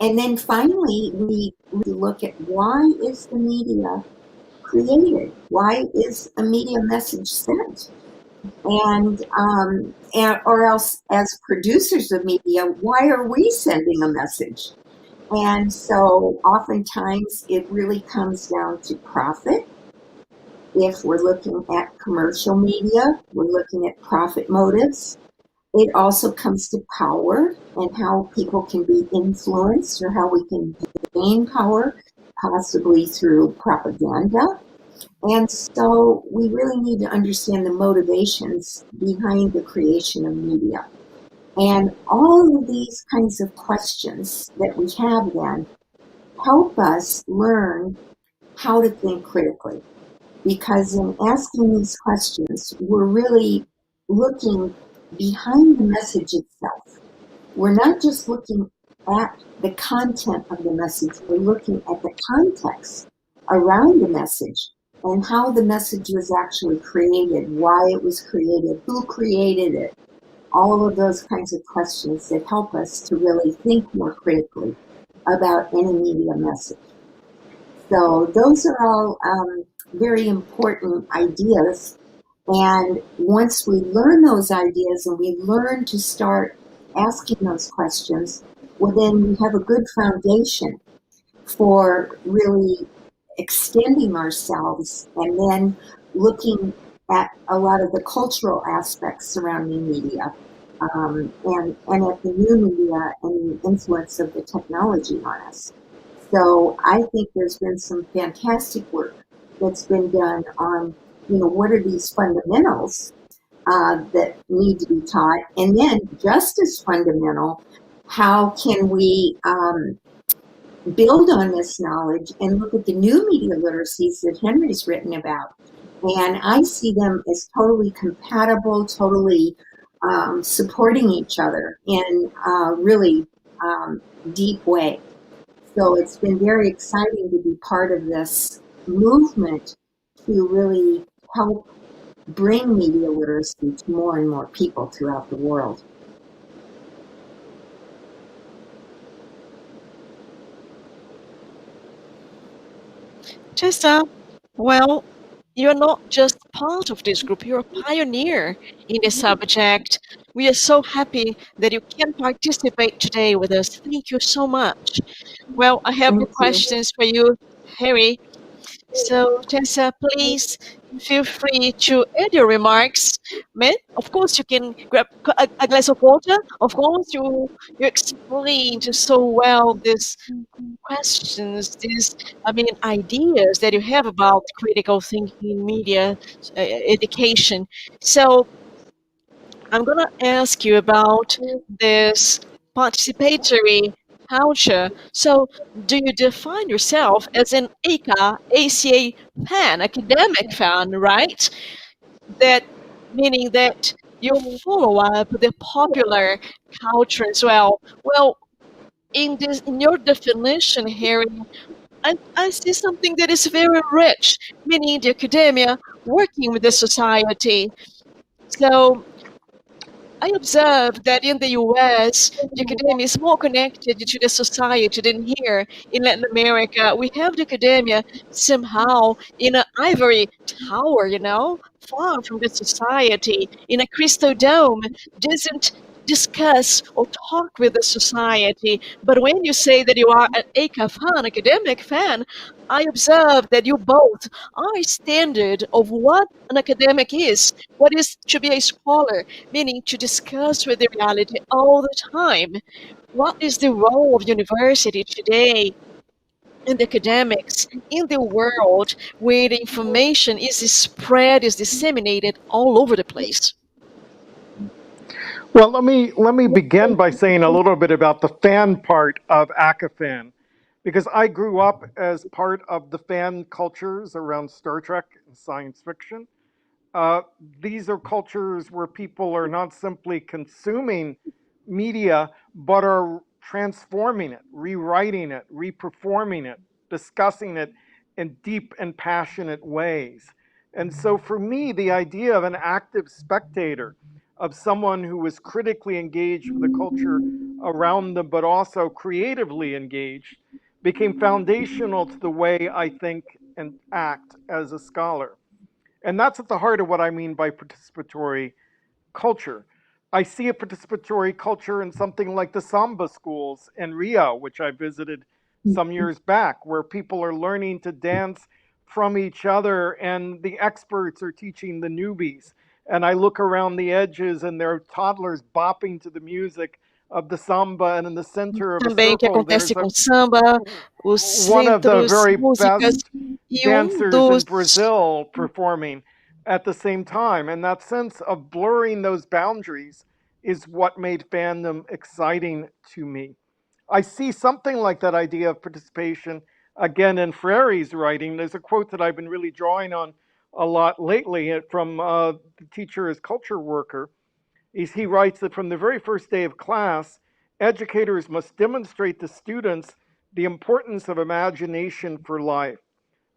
And then finally, we look at why is the media created? Why is a media message sent? Or else, as producers of media, why are we sending a message? And so oftentimes it really comes down to profit. If we're looking at commercial media, we're looking at profit motives. It also comes to power and how people can be influenced, or how we can gain power, possibly through propaganda. And so we really need to understand the motivations behind the creation of media. And all of these kinds of questions that we have then help us learn how to think critically. Because in asking these questions, we're really looking behind the message itself. We're not just looking at the content of the message, we're looking at the context around the message and how the message was actually created, why it was created, who created it, all of those kinds of questions that help us to really think more critically about any media message. So those are all very important ideas. And once we learn those ideas and we learn to start asking those questions, well, then we have a good foundation for really extending ourselves and then looking at a lot of the cultural aspects surrounding media, and at the new media and the influence of the technology on us. So I think there's been some fantastic work that's been done on, what are these fundamentals that need to be taught? And then just as fundamental, how can we build on this knowledge and look at the new media literacies that Henry's written about? And I see them as totally compatible, totally supporting each other in a really deep way. So it's been very exciting to be part of this movement to really help bring media literacy to more and more people throughout the world. Tessa, well, you're not just part of this group, you're a pioneer in this subject. We are so happy that you can participate today with us. Thank you so much. Well, I have Thank the you. questions for you, Harry. So, Tessa, please feel free to add your remarks. Of course, you can grab a glass of water. Of course, you explained so well these questions, these ideas that you have about critical thinking in media education. So, I'm gonna ask you about this participatory culture. So, do you define yourself as an ACA fan, academic fan, right? That meaning that you follow up the popular culture as well. Well, in your definition, Harry, I see something that is very rich, meaning the academia working with the society. So I observed that in the US, the academia is more connected to the society than here in Latin America. We have the academia somehow in an ivory tower, far from the society, in a crystal dome, doesn't discuss or talk with the society. But when you say that you are an ACA fan, academic fan, I observe that you both are standard of what an academic is, what is to be a scholar, meaning to discuss with the reality all the time. What is the role of university today and academics in the world where the information is spread, is disseminated all over the place? Well, let me begin by saying a little bit about the fan part of ACAFan, because I grew up as part of the fan cultures around Star Trek and science fiction. Uh, these are cultures where people are not simply consuming media, but are transforming it, rewriting it, reperforming it, discussing it, in deep and passionate ways. And so for me, the idea of an active spectator, of someone who was critically engaged with the culture around them, but also creatively engaged, became foundational to the way I think and act as a scholar. And that's at the heart of what I mean by participatory culture. I see a participatory culture in something like the samba schools in Rio, which I visited some years back, where people are learning to dance from each other and the experts are teaching the newbies. And I look around the edges and there are toddlers bopping to the music of the samba, and in the center of a Também que circle, acontece there's com samba, os one of the centros, very músicas, best e dancers in Brazil performing at the same time. And that sense of blurring those boundaries is what made fandom exciting to me. I see something like that idea of participation again in Freire's writing. There's a quote that I've been really drawing on a lot lately from the teacher as culture worker. He writes that from the very first day of class, educators must demonstrate to students the importance of imagination for life.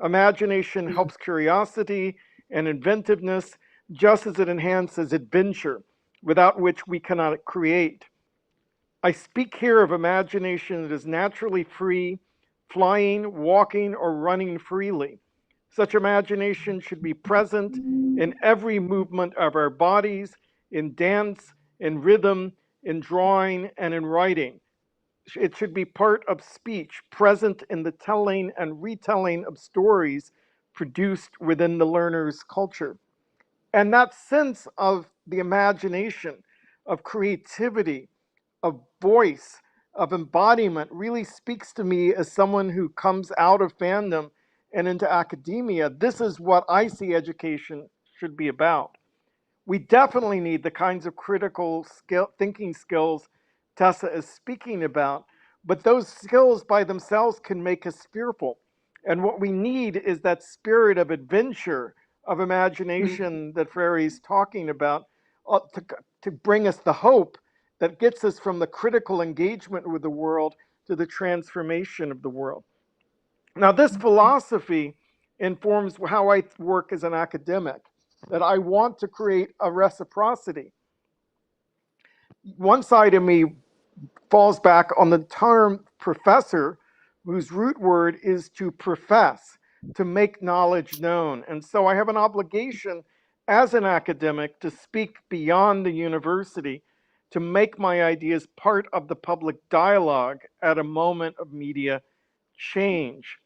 Imagination helps curiosity and inventiveness just as it enhances adventure, without which we cannot create. I speak here of imagination that is naturally free, flying, walking, or running freely. Such imagination should be present in every movement of our bodies, in dance, in rhythm, in drawing, and in writing. It should be part of speech, present in the telling and retelling of stories produced within the learner's culture. And that sense of the imagination, of creativity, of voice, of embodiment really speaks to me as someone who comes out of fandom and into academia. This is what I see education should be about. We definitely need the kinds of critical thinking skills Tessa is speaking about, but those skills by themselves can make us fearful. And what we need is that spirit of adventure, of imagination that Freire's talking about, to bring us the hope that gets us from the critical engagement with the world to the transformation of the world. Now, this philosophy informs how I work as an academic, that I want to create a reciprocity. One side of me falls back on the term professor, whose root word is to profess, to make knowledge known. And so I have an obligation as an academic to speak beyond the university, to make my ideas part of the public dialogue at a moment of media change.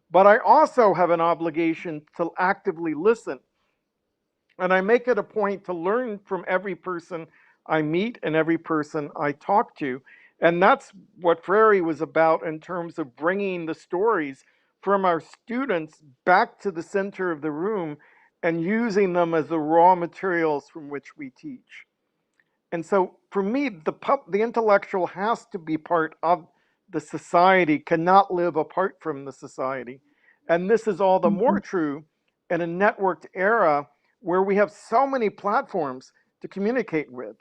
But I also have an obligation to actively listen. And I make it a point to learn from every person I meet and every person I talk to. And that's what Freire was about in terms of bringing the stories from our students back to the center of the room and using them as the raw materials from which we teach. And so for me, the intellectual has to be part of the society, cannot live apart from the society. And this is all the more true in a networked era where we have so many platforms to communicate with.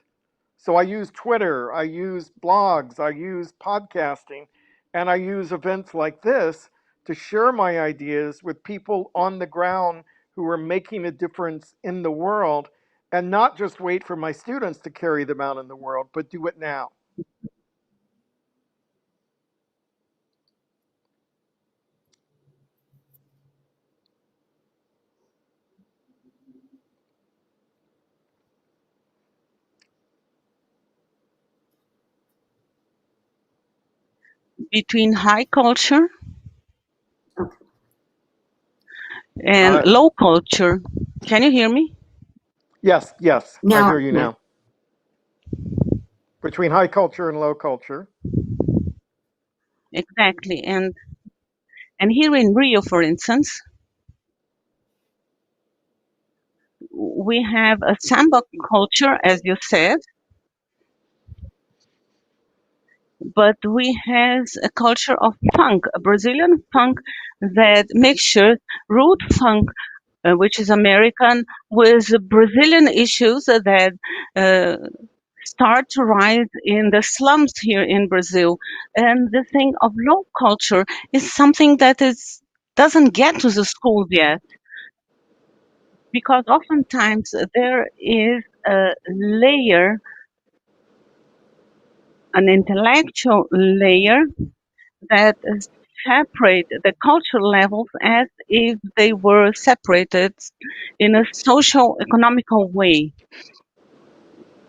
So I use Twitter, I use blogs, I use podcasting, and I use events like this to share my ideas with people on the ground who are making a difference in the world, and not just wait for my students to carry them out in the world, but do it now. Between high culture Okay. and low culture. Can you hear me? Yes, I Now, hear you now. Between high culture and low culture. Exactly. And here in Rio, for instance, we have a samba culture, as you said, but we have a culture of funk, a Brazilian funk that mixtures root funk, which is American, with Brazilian issues that start to rise in the slums here in Brazil. And the thing of low culture is something that is doesn't get to the schools yet, because oftentimes there is a layer, an intellectual layer that separate the cultural levels as if they were separated in a social economical way.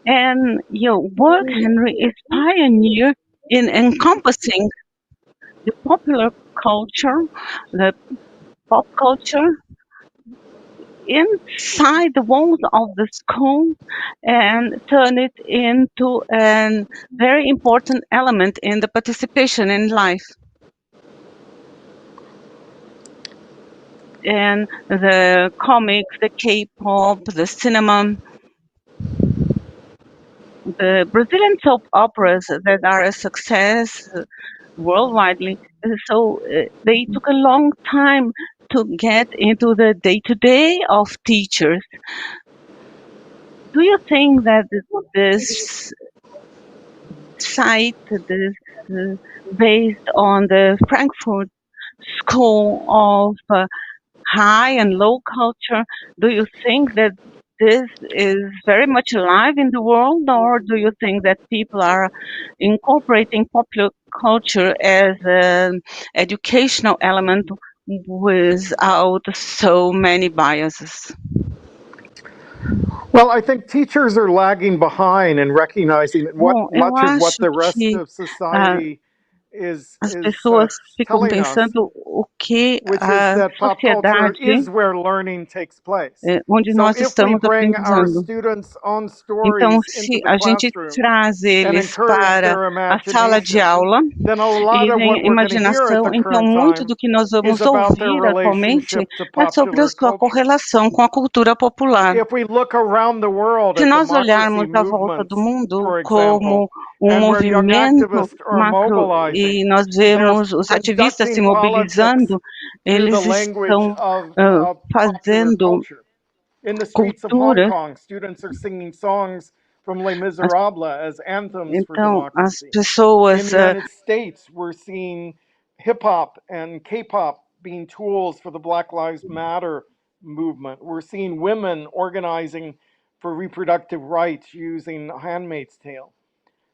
And your work, Henry, is pioneer in encompassing the popular culture, the pop culture, inside the walls of the school and turn it into a very important element in the participation in life. And the comics, the K-pop, the cinema, the Brazilian soap operas that are a success worldwide. So they took a long time to get into the day-to-day of teachers. Do you think that this site, this based on the Frankfurt School of high and low culture, do you think that this is very much alive in the world, or do you think that people are incorporating popular culture as an educational element without so many biases? Well, I think teachers are lagging behind and recognizing that Bom, eu much of what acho the rest que of society is as pessoas ficam telling us, pensando o que which is a that pop culture sociedade is where learning takes place. onde So nós if we estamos bring our aprendizando. students' own Então, stories into se the a gente classroom traz and eles encourage para their a sala de imagination, aula then a lot e of vem what a we're going to hear at imaginação, the então current muito time do que nós is vamos about their ouvir atualmente relationship to é sobre a popular sua culture. correlação com a cultura popular. If we look around the world Se at nós democracy olharmos à volta do movements, mundo for example, como um and where young movimento activists are macro e mobilizing, nós they're vemos os ativistas se conducting politics mobilizando, through the eles language estão of popular fazendo culture. In the streets of Hong cultura. Kong, students are singing songs from Les Miserables as anthems for Então, as democracy. In pessoas the United States, we're seeing hip hop and K-pop being tools for the Black Lives Matter movement. We're seeing women organizing for reproductive rights using Handmaid's Tale.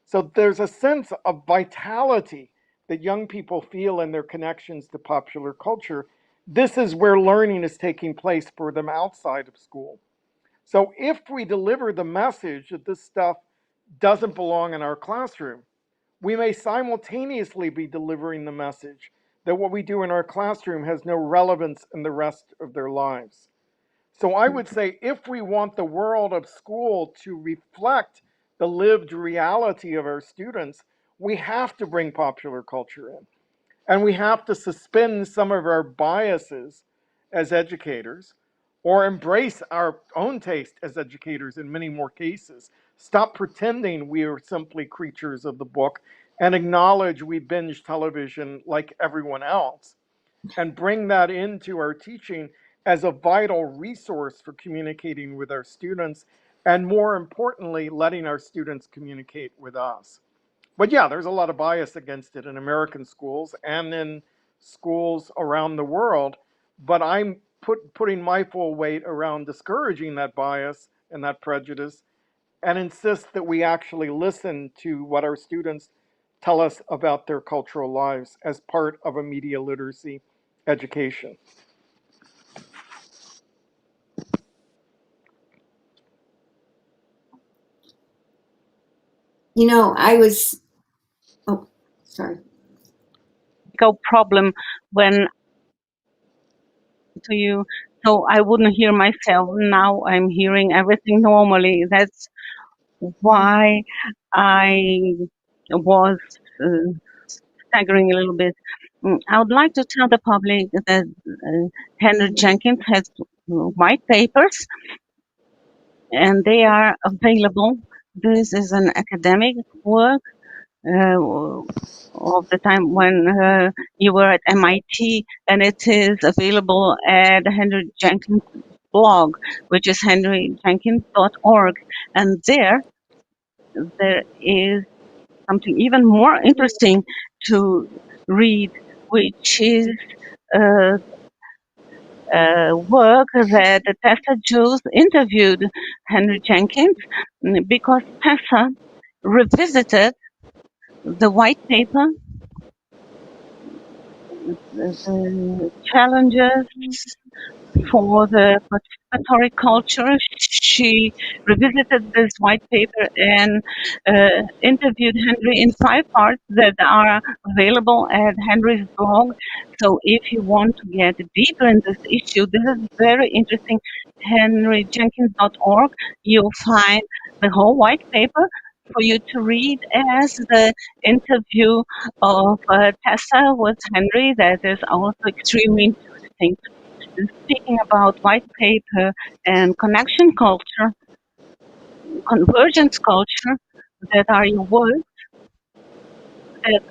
So there's a sense of vitality that young people feel in their connections to popular culture. This is where learning is taking place for them outside of school. So if we deliver the message that this stuff doesn't belong in our classroom, we may simultaneously be delivering the message that what we do in our classroom has no relevance in the rest of their lives. So I would say if we want the world of school to reflect the lived reality of our students, we have to bring popular culture in. And we have to suspend some of our biases as educators or embrace our own taste as educators in many more cases. Stop pretending we are simply creatures of the book and acknowledge we binge television like everyone else and bring that into our teaching as a vital resource for communicating with our students and more importantly, letting our students communicate with us. But yeah, there's a lot of bias against it in American schools and in schools around the world. But I'm putting my full weight around discouraging that bias and that prejudice and insist that we actually listen to what our students tell us about their cultural lives as part of a media literacy education. You know, I was, oh, sorry. Problem when to you, so I wouldn't hear myself. Now I'm hearing everything normally. That's why I was staggering a little bit. I would like to tell the public that Henry Jenkins has white papers and they are available. This is an academic work of the time when you were at MIT, and it is available at Henry Jenkins' blog, which is henryjenkins.org. And there is something even more interesting to read, which is work that Tessa Jules interviewed Henry Jenkins because Tessa revisited the white paper, the challenges for the participatory culture. She revisited this white paper and interviewed Henry in 5 parts that are available at Henry's blog. So if you want to get deeper in this issue, this is very interesting. henryjenkins.org, you'll find the whole white paper for you to read, as the interview of Tessa with Henry, that is also extremely interesting. Speaking about white paper and connection culture, convergence culture, that are your words, that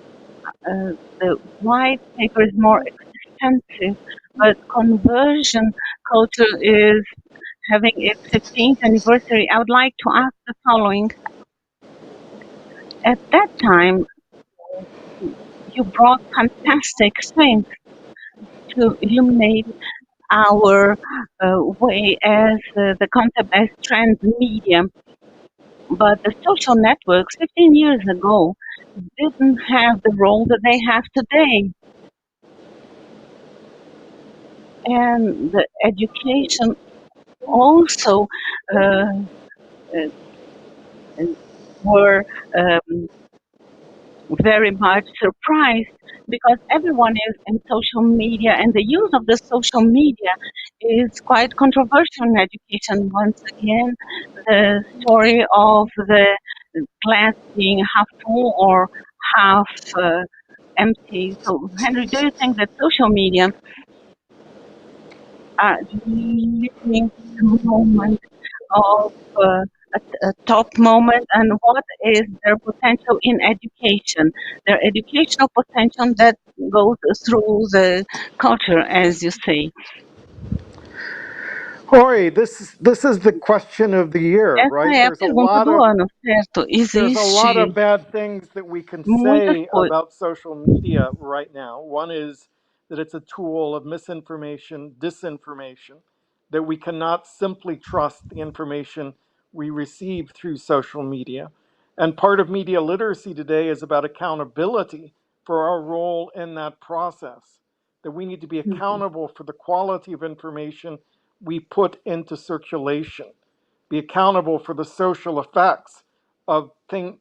the white paper is more extensive, but conversion culture is having its 15th anniversary. I would like to ask the following. At that time, you brought fantastic things to illuminate our way as the concept as trans media. But the social networks 15 years ago didn't have the role that they have today. And the education also were very much surprised, because everyone is in social media, and the use of the social media is quite controversial in education. Once again, the story of the glass being half full or half empty. So, Henry, do you think that social media are living the moment of a top moment, and what is their potential in education, their educational potential that goes through the culture, as you say? Oi, this is the question of the year, Essa right? é a pergunta do ano, certo? There's a lot Existe of bad things that we can muitas say coisas. about social media right now. One is that it's a tool of misinformation, disinformation, that we cannot simply trust the information we receive through social media. And part of media literacy today is about accountability for our role in that process, that we need to be accountable for the quality of information we put into circulation, be accountable for the social effects of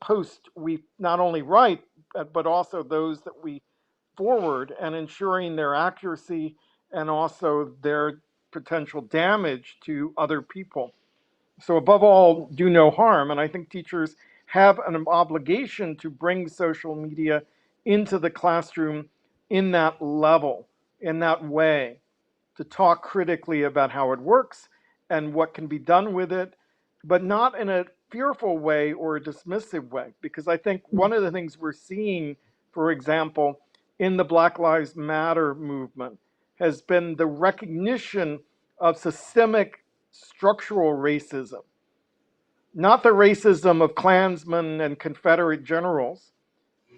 posts we not only write, but also those that we forward, and ensuring their accuracy and also their potential damage to other people. So above all, do no harm. And I think teachers have an obligation to bring social media into the classroom in that level, in that way, to talk critically about how it works and what can be done with it, but not in a fearful way or a dismissive way. Because I think one of the things we're seeing, for example, in the Black Lives Matter movement has been the recognition of systemic structural racism, not the racism of Klansmen and Confederate generals,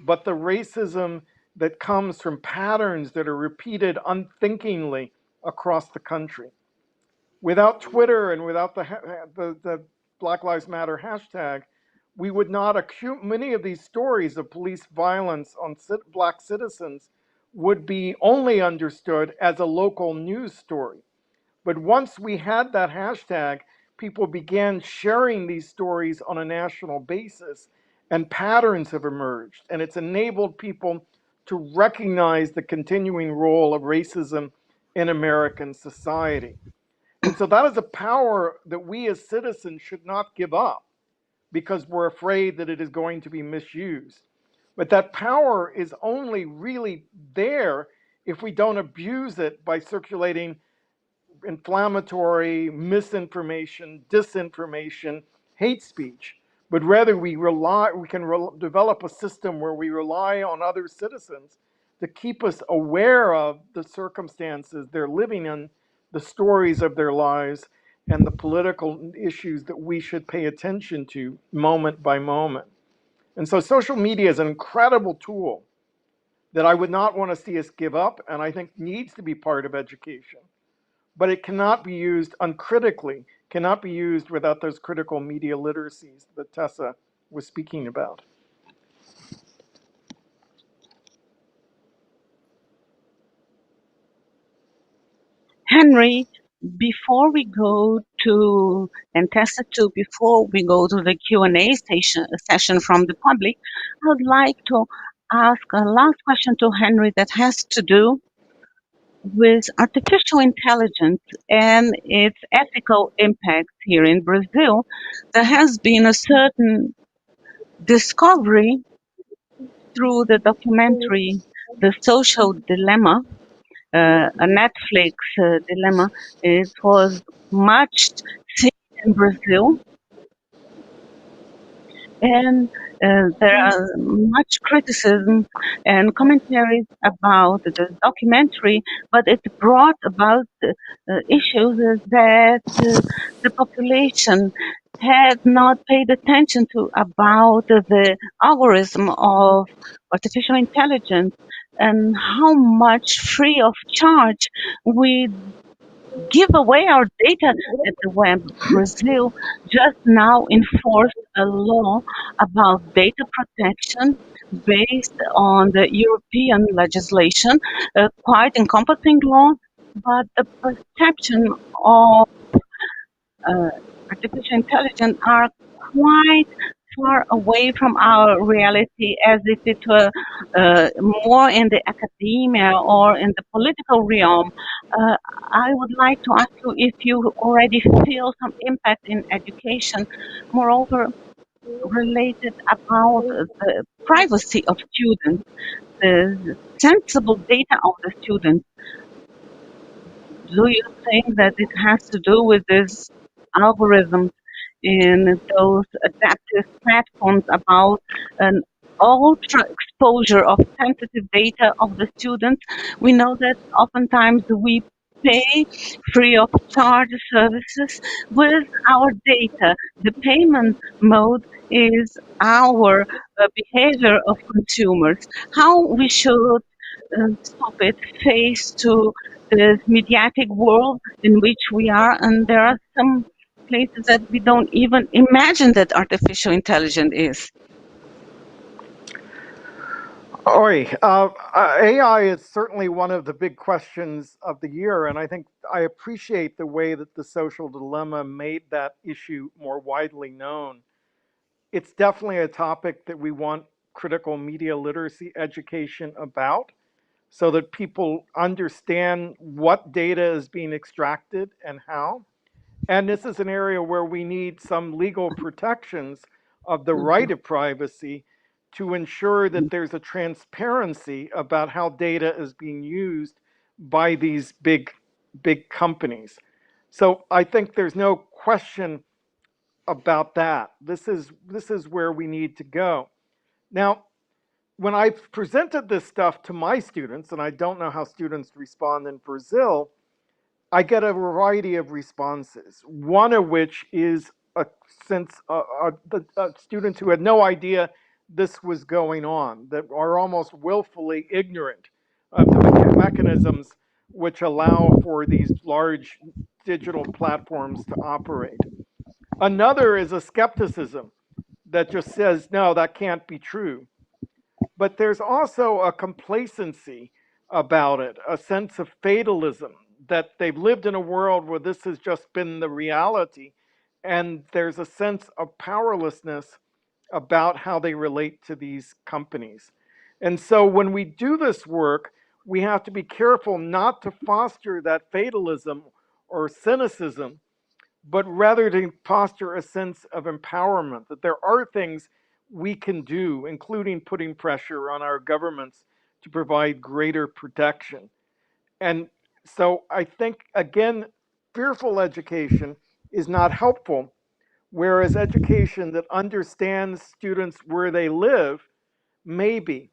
but the racism that comes from patterns that are repeated unthinkingly across the country. Without Twitter and without the Black Lives Matter hashtag, we would not many of these stories of police violence on black citizens would be only understood as a local news story. But once we had that hashtag, people began sharing these stories on a national basis, and patterns have emerged. And it's enabled people to recognize the continuing role of racism in American society. And so that is a power that we as citizens should not give up because we're afraid that it is going to be misused. But that power is only really there if we don't abuse it by circulating inflammatory misinformation, disinformation, hate speech, but rather we can develop a system where we rely on other citizens to keep us aware of the circumstances they're living in, the stories of their lives, and the political issues that we should pay attention to moment by moment. And so social media is an incredible tool that I would not want to see us give up, and I think needs to be part of education. but it cannot be used uncritically, cannot be used without those critical media literacies that Tessa was speaking about. Henry, before we go to, and Tessa too, before we go to the Q&A session from the public, I would like to ask a last question to Henry that has to do with artificial intelligence and its ethical impact here in Brazil. There has been a certain discovery through the documentary The Social Dilemma, a Netflix dilemma. It was much seen in Brazil, and there are much criticism and commentaries about the documentary, but it brought about issues that the population had not paid attention to about the algorithm of artificial intelligence and how much free of charge we give away our data at the web. Brazil just now enforced a law about data protection based on the European legislation, quite encompassing law, but the perception of artificial intelligence are quite far away from our reality, as if it were more in the academia or in the political realm. I would like to ask you if you already feel some impact in education, moreover, related about the privacy of students, the sensible data of the students. Do you think that it has to do with this algorithms in those adaptive platforms about an ultra exposure of sensitive data of the students? We know that oftentimes we pay free of charge services with our data. The payment mode is our behavior of consumers. How we should stop it face to this mediatic world in which we are, and there are some places that we don't even imagine that artificial intelligence is. AI is certainly one of the big questions of the year, and I think I appreciate the way that the social dilemma made that issue more widely known. It's definitely a topic that we want critical media literacy education about, so that people understand what data is being extracted and how. And this is an area where we need some legal protections of the right of privacy to ensure that there's a transparency about how data is being used by these big companies. So I think there's no question about that. This is where we need to go. Now, when I presented this stuff to my students, and I don't know how students respond in Brazil, I get a variety of responses. One of which is the students who had no idea this was going on, that are almost willfully ignorant of the mechanisms which allow for these large digital platforms to operate. Another is a skepticism that just says, no, that can't be true. But there's also a complacency about it, a sense of fatalism, that they've lived in a world where this has just been the reality. And there's a sense of powerlessness about how they relate to these companies. And so when we do this work, we have to be careful not to foster that fatalism or cynicism, but rather to foster a sense of empowerment, that there are things we can do, including putting pressure on our governments to provide greater protection. And so I think, again, fearful education is not helpful, whereas education that understands students where they live may be.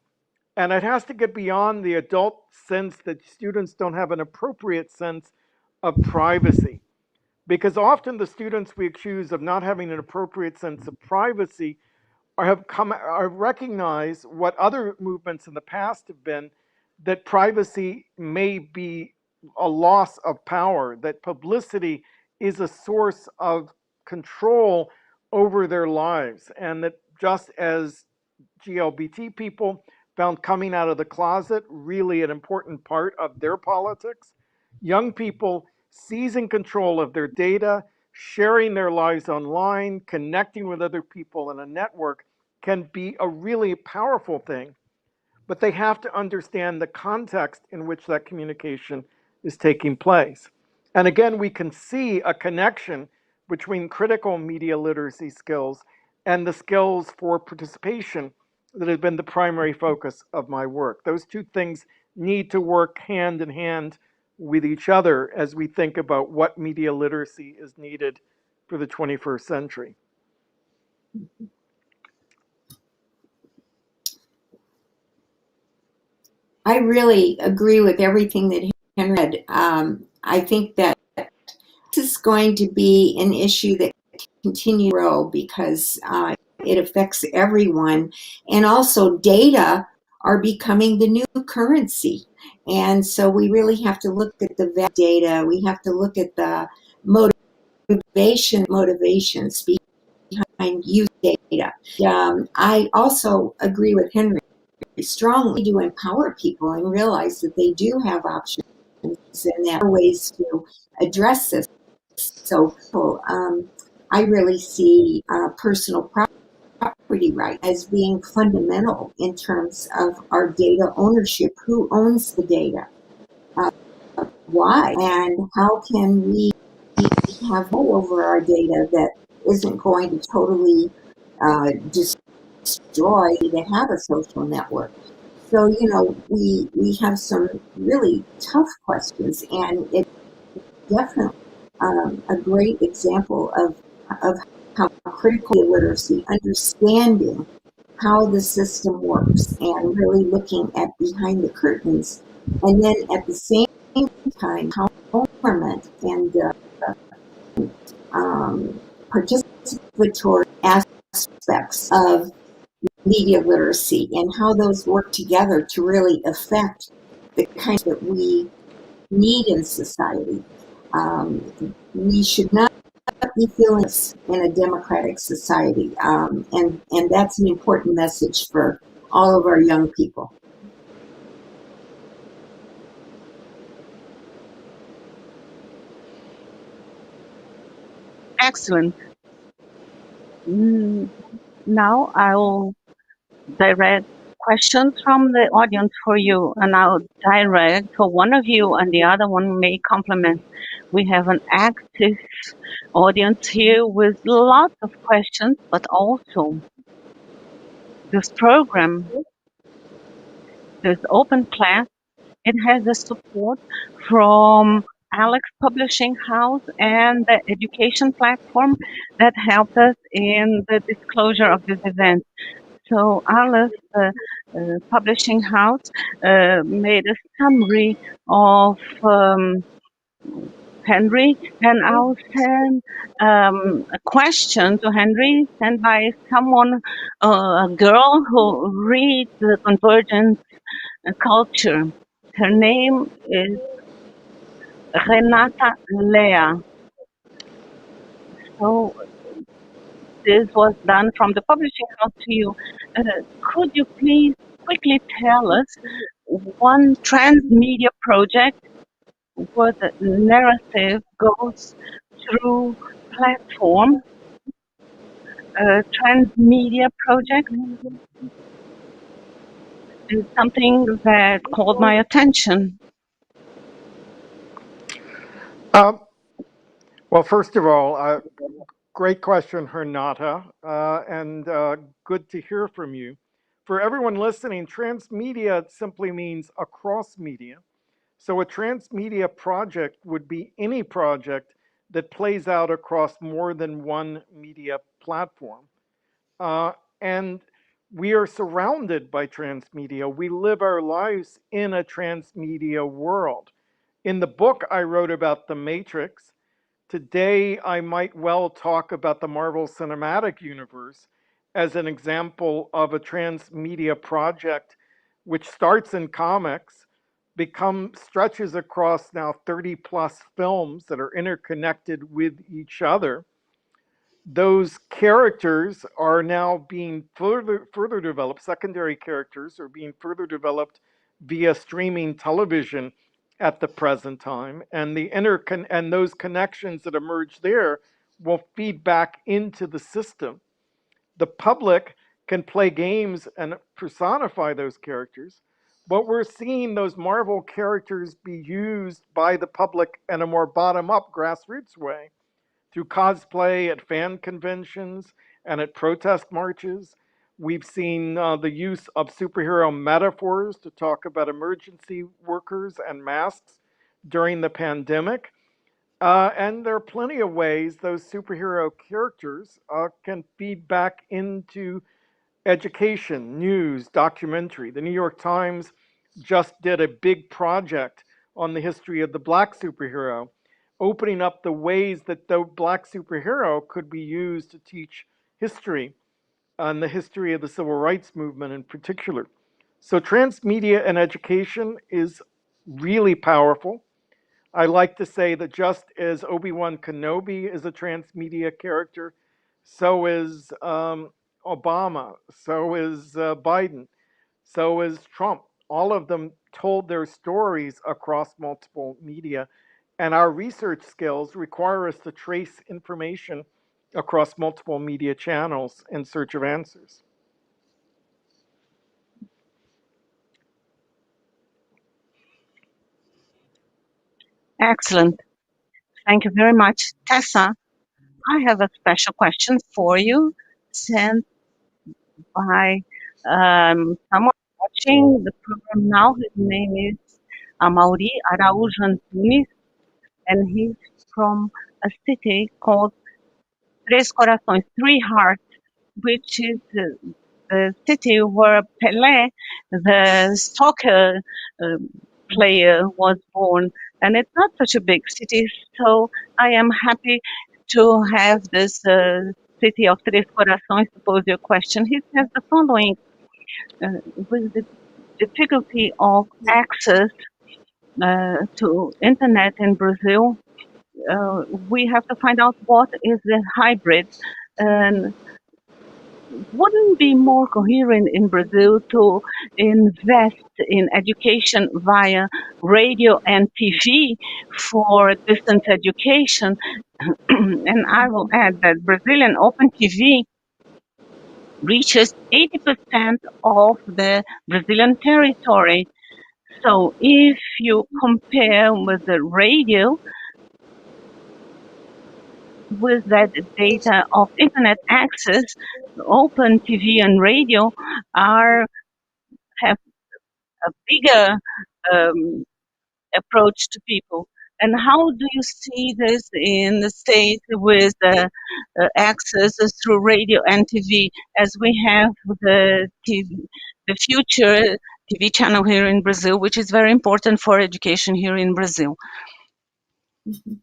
And it has to get beyond the adult sense that students don't have an appropriate sense of privacy, because often the students we accuse of not having an appropriate sense of privacy are recognize what other movements in the past have been, that privacy may be a loss of power, that publicity is a source of control over their lives, and that just as GLBT people found coming out of the closet really an important part of their politics, young people seizing control of their data, sharing their lives online, connecting with other people in a network can be a really powerful thing, but they have to understand the context in which that communication is taking place. And again, we can see a connection between critical media literacy skills and the skills for participation that have been the primary focus of my work. Those two things need to work hand in hand with each other as we think about what media literacy is needed for the 21st century. I really agree with everything that Henry said. I think that this is going to be an issue that continues to grow because it affects everyone. And also data are becoming the new currency. And so we really have to look at the data. We have to look at the motivations behind use data. I also agree with Henry strongly to empower people and realize that they do have options and there are ways to address this. So I really see personal property right as being fundamental in terms of our data ownership. Who owns the data? Why? And how can we have control over our data that isn't going to totally destroy to have a social network? So, you know, we have some really tough questions, and it's definitely a great example of how critical literacy, understanding how the system works, and really looking at behind the curtains, and then at the same time, how government and participatory aspects of media literacy and how those work together to really affect the kinds that we need in society. We should not be feeling in a democratic society, and that's an important message for all of our young people. Excellent. Now I'll direct questions from the audience for you, and I'll direct for one of you, and the other one may complement. We have an active audience here with lots of questions, but also this program, this open class, it has the support from Alex Publishing House and the education platform that helped us in the disclosure of this event. So Alex Publishing House made a summary of Henry, and I'll send a question to Henry sent by someone, a girl who reads the Convergence Culture. Her name is Renata Lea. So this was done from the publishing house to you. Could you please quickly tell us one transmedia project where the narrative goes through platform? A transmedia project is something that caught my attention. Well, first of all, great question, Renata, and good to hear from you. For everyone listening, transmedia simply means across media. So a transmedia project would be any project that plays out across more than one media platform. And we are surrounded by transmedia. We live our lives in a transmedia world. In the book I wrote about The Matrix, today I might well talk about the Marvel Cinematic Universe as an example of a transmedia project which starts in comics, stretches across now 30 plus films that are interconnected with each other. Those characters are now being further developed. Secondary characters are being further developed via streaming television at the present time, and and those connections that emerge there will feed back into the system. The public can play games and personify those characters, but we're seeing those Marvel characters be used by the public in a more bottom-up grassroots way through cosplay at fan conventions and at protest marches. We've seen the use of superhero metaphors to talk about emergency workers and masks during the pandemic. And there are plenty of ways those superhero characters can feed back into education, news, documentary. The New York Times just did a big project on the history of the black superhero, opening up the ways that the black superhero could be used to teach history and the history of the civil rights movement in particular. So transmedia and education is really powerful. I like to say that just as Obi-Wan Kenobi is a transmedia character, so is Obama, so is Biden, so is Trump. All of them told their stories across multiple media. And our research skills require us to trace information across multiple media channels in search of answers. Excellent. Thank you very much, Tessa. I have a special question for you sent by someone watching the program now. His name is Amaury Araújo Antunes, and he's from a city called Três Corações, Three Hearts, which is the city where Pela, the soccer player, was born. And it's not such a big city, so I am happy to have this city of Três Corações to pose your question. He says the following: with the difficulty of access to internet in Brazil, we have to find out what is the hybrid, and wouldn't it be more coherent in Brazil to invest in education via radio and TV for distance education? And I will add that Brazilian open TV reaches 80% of the Brazilian territory. So if you compare with the radio, with that data of internet access, open TV and radio have a bigger approach to people. And how do you see this in the States with access through radio and TV, as we have the Future TV channel here in Brazil, which is very important for education here in Brazil? Mm-hmm.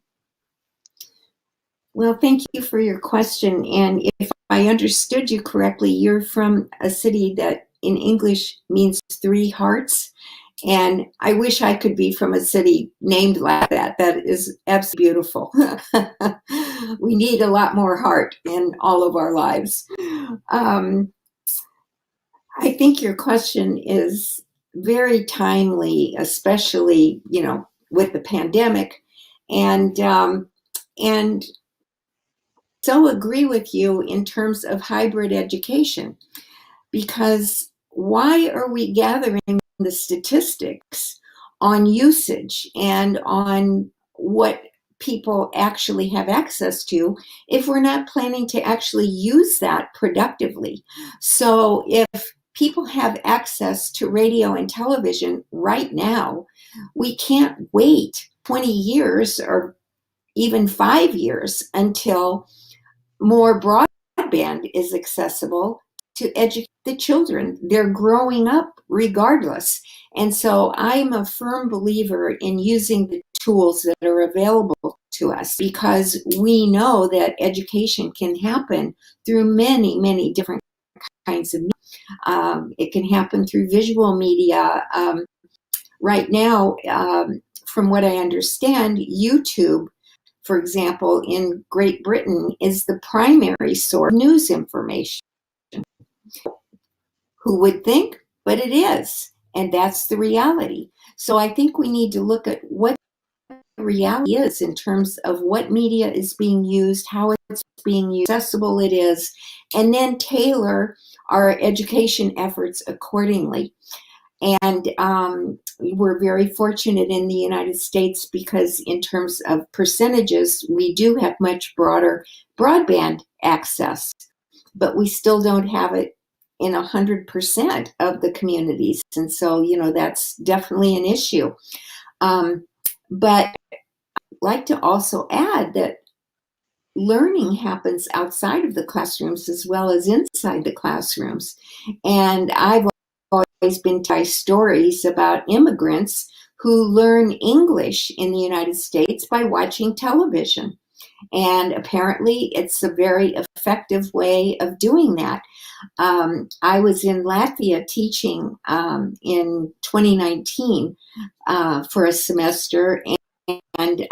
Well, thank you for your question. And if I understood you correctly, you're from a city that in English means three hearts. And I wish I could be from a city named like that. That is absolutely beautiful. We need a lot more heart in all of our lives. I think your question is very timely, especially, with the pandemic. And so agree with you in terms of hybrid education, because why are we gathering the statistics on usage and on what people actually have access to if we're not planning to actually use that productively? So if people have access to radio and television right now, we can't wait 20 years or even 5 years until more broadband is accessible to educate the children. They're growing up regardless. And so I'm a firm believer in using the tools that are available to us, because we know that education can happen through many, many different kinds of media. It can happen through visual media, right now, from what I understand, YouTube, for example, in Great Britain, is the primary source of news information. Who would think? But it is. And that's the reality. So I think we need to look at what the reality is in terms of what media is being used, how it's being used, accessible it is, and then tailor our education efforts accordingly. And we're very fortunate in the United States because in terms of percentages, we do have much broader broadband access, but we still don't have it in 100% of the communities. And so, that's definitely an issue. But I'd like to also add that learning happens outside of the classrooms as well as inside the classrooms. And I've always been told stories about immigrants who learn English in the United States by watching television. And apparently it's a very effective way of doing that. I was in Latvia teaching in 2019 for a semester, and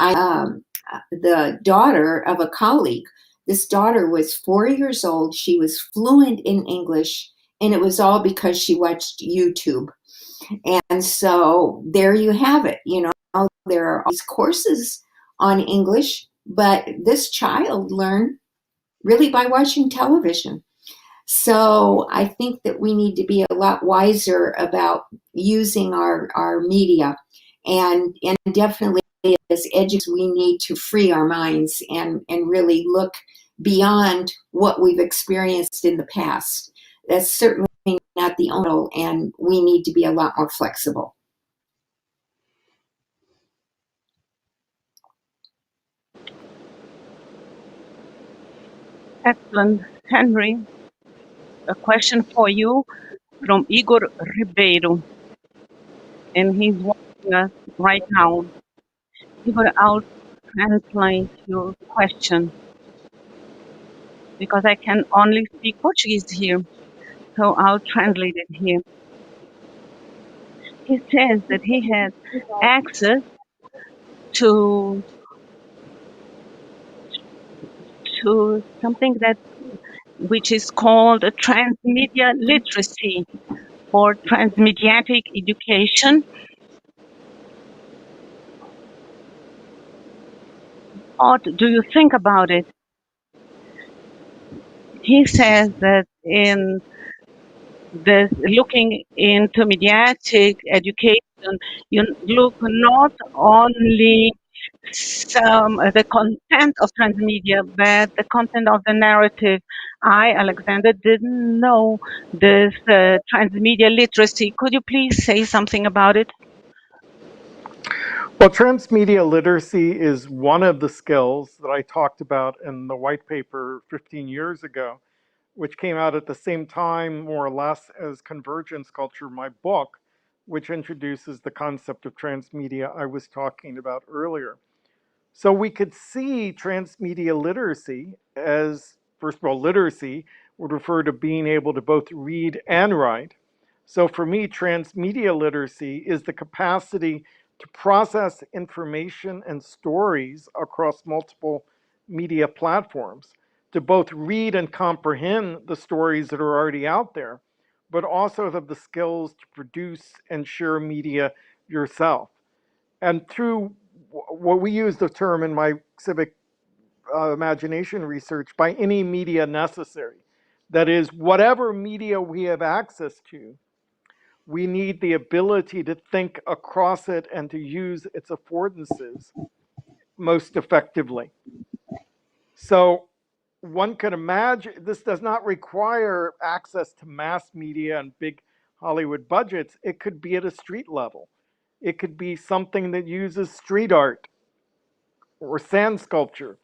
the daughter of a colleague, this daughter was 4 years old. She was fluent in English, and it was all because she watched YouTube. And so there you have it. There are all these courses on English, but this child learned really by watching television. So I think that we need to be a lot wiser about using our media, and definitely as educators, we need to free our minds and really look beyond what we've experienced in the past. That's certainly not the only model, and we need to be a lot more flexible. Excellent. Henry, a question for you from Igor Ribeiro, and he's watching us right now. Igor, I'll translate your question because I can only speak Portuguese here, so I'll translate it here. He says that he has access to something which is called a transmedia literacy or transmediatic education. What do you think about it? He says that in this looking into mediatic education, you look not only the content of transmedia, but the content of the narrative. I, Alexander, didn't know this transmedia literacy. Could you please say something about it? Well, transmedia literacy is one of the skills that I talked about in the white paper 15 years ago, which came out at the same time, more or less, as Convergence Culture, my book, which introduces the concept of transmedia I was talking about earlier. So we could see transmedia literacy as, first of all, literacy would refer to being able to both read and write. So for me, transmedia literacy is the capacity to process information and stories across multiple media platforms, to both read and comprehend the stories that are already out there, but also have the skills to produce and share media yourself. And through what we use the term in my civic imagination research, by any media necessary. That is, whatever media we have access to, we need the ability to think across it and to use its affordances most effectively. So one can imagine this does not require access to mass media and big Hollywood budgets. It could be at a street level. It could be something that uses street art or sand sculpture,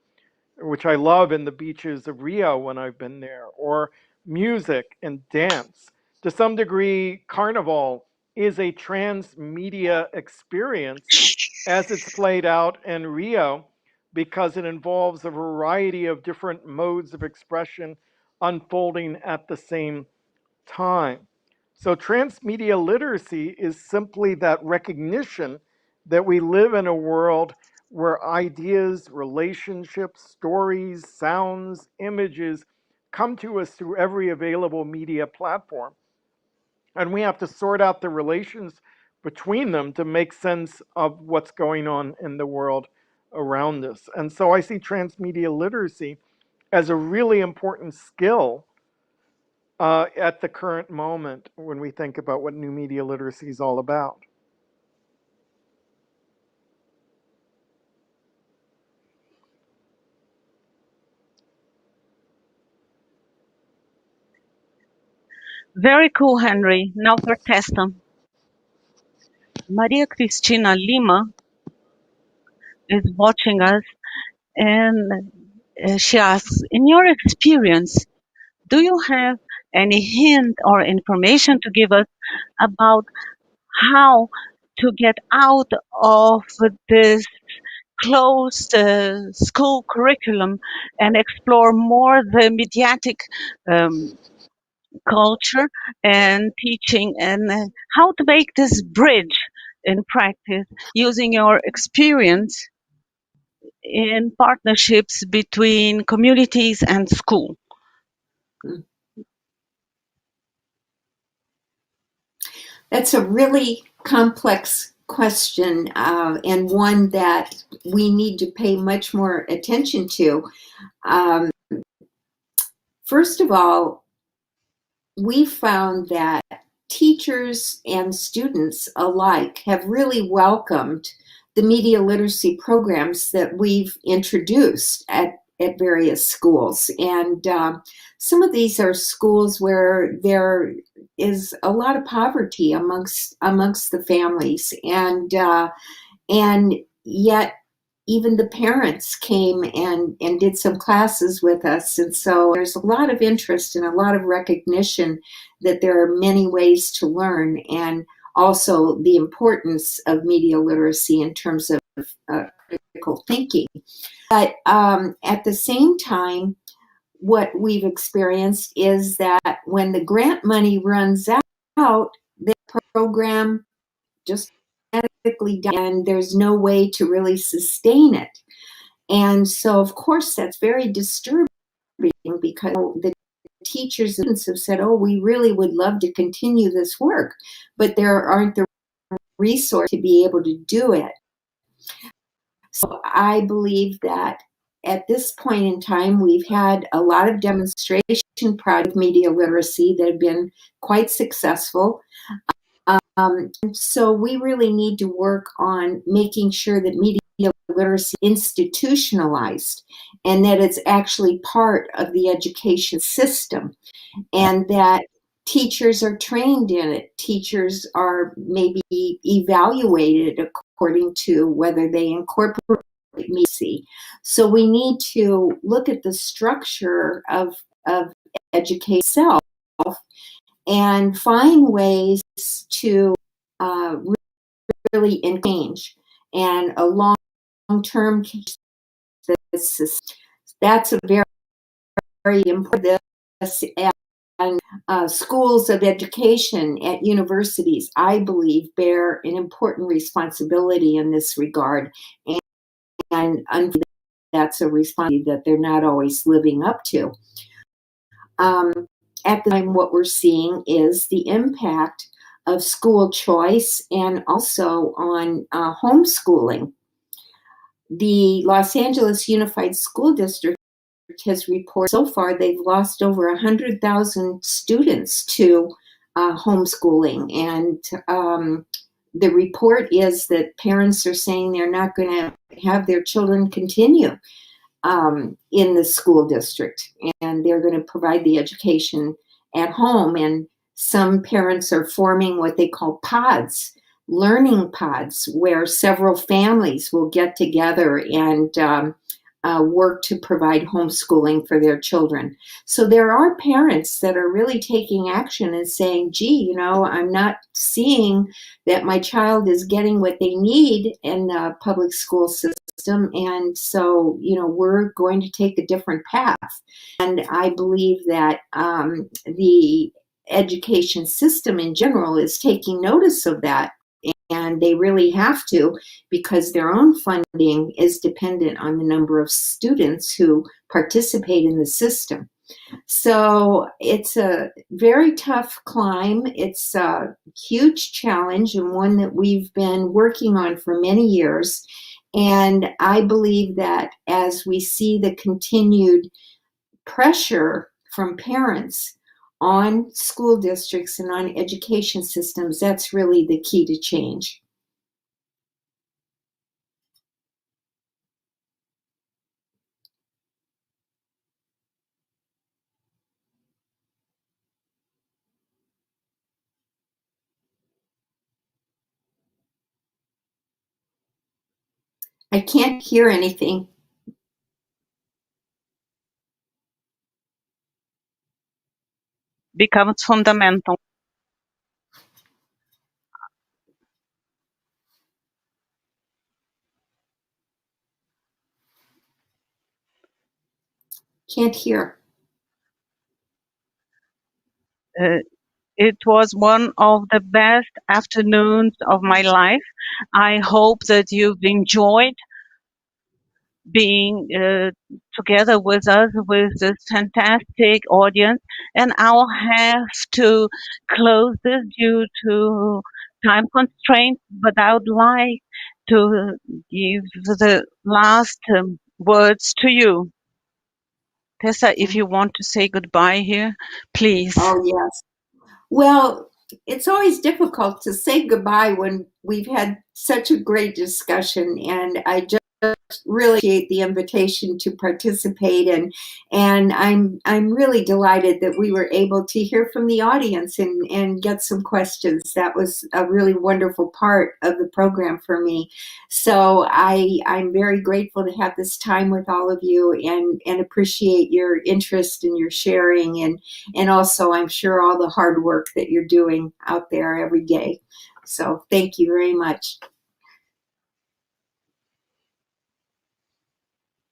which I love in the beaches of Rio when I've been there, or music and dance. To some degree, Carnival is a transmedia experience as it's played out in Rio because it involves a variety of different modes of expression unfolding at the same time. So transmedia literacy is simply that recognition that we live in a world where ideas, relationships, stories, sounds, images come to us through every available media platform. And we have to sort out the relations between them to make sense of what's going on in the world around us. And so I see transmedia literacy as a really important skill at the current moment when we think about what new media literacy is all about. Very cool, Henry. Now for Testa. Maria Cristina Lima is watching us, and she asks, in your experience, do you have any hint or information to give us about how to get out of this closed school curriculum and explore more the mediatic culture and teaching, and how to make this bridge in practice using your experience in partnerships between communities and school? That's a really complex question, and one that we need to pay much more attention to. First of all, we found that teachers and students alike have really welcomed the media literacy programs that we've introduced at various schools. And some of these are schools where there is a lot of poverty amongst the families, and yet even the parents came and did some classes with us. And so there's a lot of interest and a lot of recognition that there are many ways to learn, and also the importance of media literacy in terms of critical thinking. But at the same time, what we've experienced is that when the grant money runs out, the program just automatically dies, and there's no way to really sustain it. And so, of course, that's very disturbing, because the teachers and students have said, oh, we really would love to continue this work, but there aren't the resources to be able to do it. So I believe that at this point in time, we've had a lot of demonstration project media literacy that have been quite successful. So we really need to work on making sure that media literacy is institutionalized, and that it's actually part of the education system, and that teachers are trained in it. Teachers are maybe evaluated according to whether they incorporate literacy. So we need to look at the structure of education itself and find ways to really engage, and a long-term that's a very, very important. And schools of education at universities, I believe, bear an important responsibility in this regard, and that's a responsibility that they're not always living up to. At the time, what we're seeing is the impact of school choice and also on homeschooling. The Los Angeles Unified School District has reported so far they've lost over 100,000 students to homeschooling. And the report is that parents are saying they're not going to have their children continue in the school district, and they're going to provide the education at home. And some parents are forming what they call pods, learning pods, where several families will get together and work to provide homeschooling for their children. So there are parents that are really taking action and saying, gee, I'm not seeing that my child is getting what they need in the public school system. And so, we're going to take a different path. And I believe that the education system in general is taking notice of that. And they really have to, because their own funding is dependent on the number of students who participate in the system. So it's a very tough climb. It's a huge challenge, and one that we've been working on for many years. And I believe that as we see the continued pressure from parents on school districts and on education systems, that's really the key to change. I can't hear anything. Becomes fundamental. Can't hear. It was one of the best afternoons of my life. I hope that you've enjoyed being together with us, with this fantastic audience. And I'll have to close this due to time constraints, but I would like to give the last words to you. Tessa, if you want to say goodbye here, please. Oh, yes. Well, it's always difficult to say goodbye when we've had such a great discussion, and I just really appreciate the invitation to participate, and I'm really delighted that we were able to hear from the audience and get some questions. That was a really wonderful part of the program for me. So I'm very grateful to have this time with all of you, and appreciate your interest and your sharing, and also I'm sure all the hard work that you're doing out there every day. So thank you very much.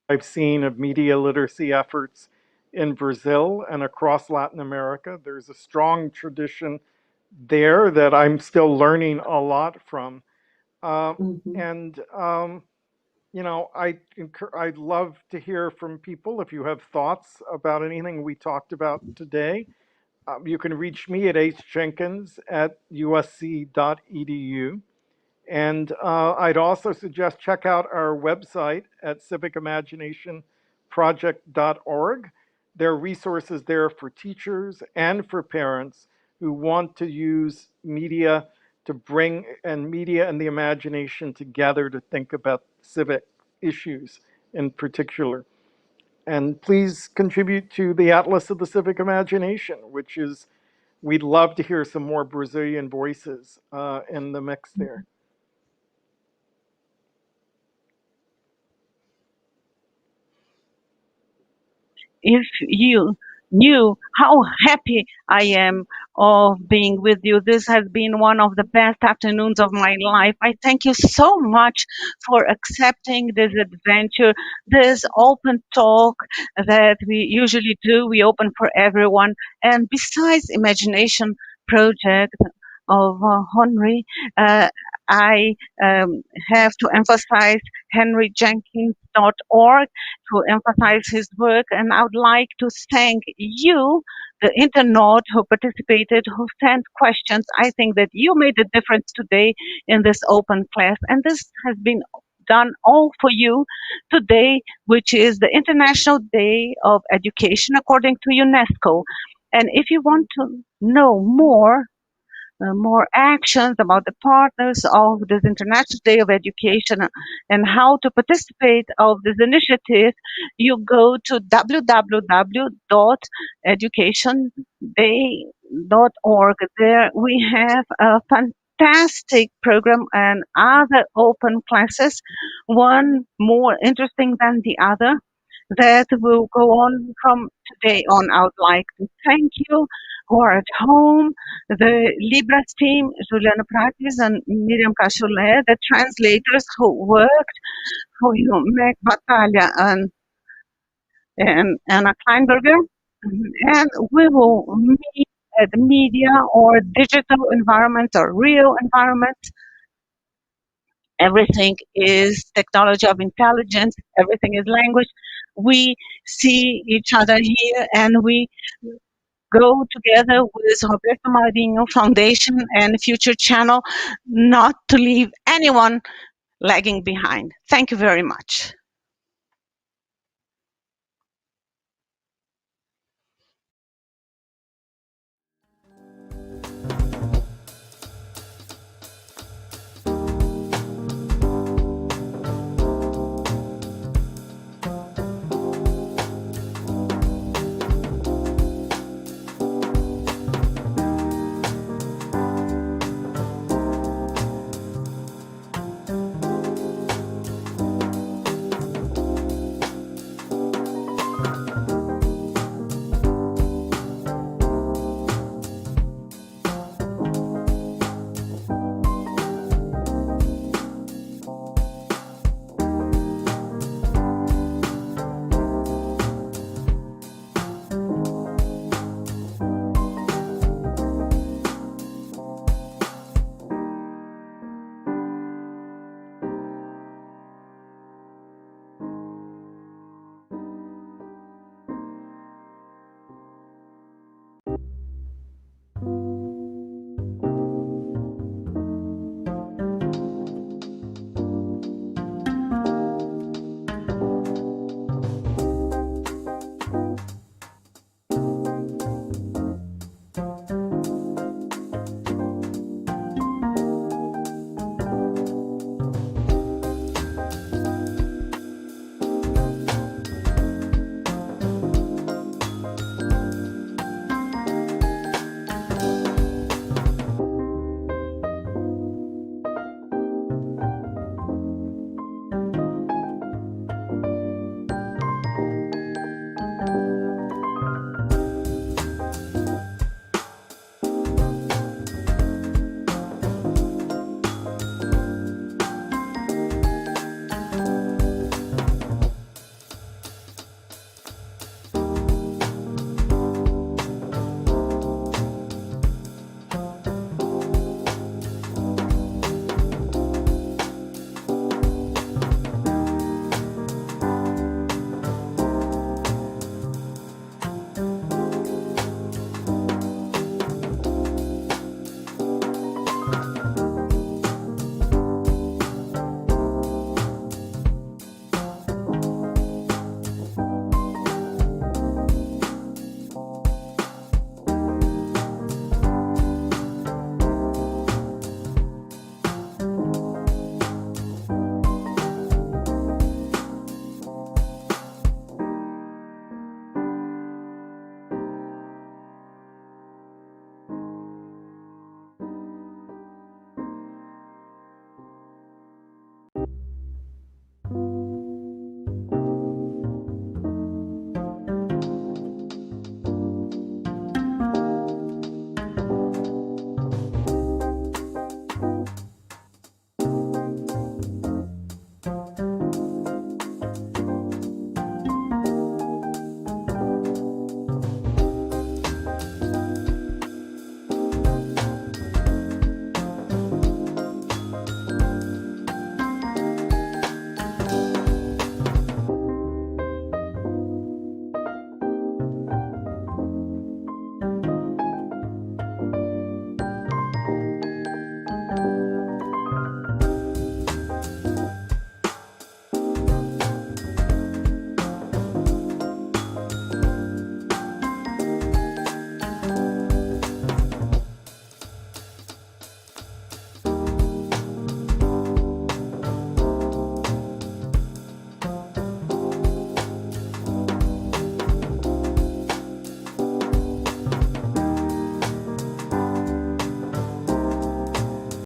I've seen of media literacy efforts in Brazil and across Latin America. There's a strong tradition there that I'm still learning a lot from. And I'd love to hear from people if you have thoughts about anything we talked about today. You can reach me at hjenkins@usc.edu. And I'd also suggest check out our website at civicimaginationproject.org. There are resources there for teachers and for parents who want to use media to bring media and the imagination together to think about civic issues in particular. And please contribute to the Atlas of the Civic Imagination, which is, we'd love to hear some more Brazilian voices in the mix there. If you knew how happy I am of being with you, this has been one of the best afternoons of my life. I thank you so much for accepting this adventure, this open talk that we usually do. We open for everyone. And besides Imagination Project of Henry, I have to emphasize henryjenkins.org to emphasize his work. And I would like to thank you, the internaut who participated, who sent questions. I think that you made a difference today in this open class. And this has been done all for you today, which is the International Day of Education according to UNESCO. And if you want to know more actions about the partners of this International Day of Education and how to participate of this initiative, you go to www.educationday.org. There we have a fantastic program and other open classes, one more interesting than the other, that will go on from today on. I would like to thank you who are at home, the Libras team, Juliana Prates and Miriam Cacholet, the translators who worked for you, Meg Batalha and Anna Kleinberger. And we will meet at media or digital environment or real environment. Everything is technology of intelligence, everything is language. We see each other here and we go together with Roberto Marinho Foundation and Future Channel not to leave anyone lagging behind. Thank you very much.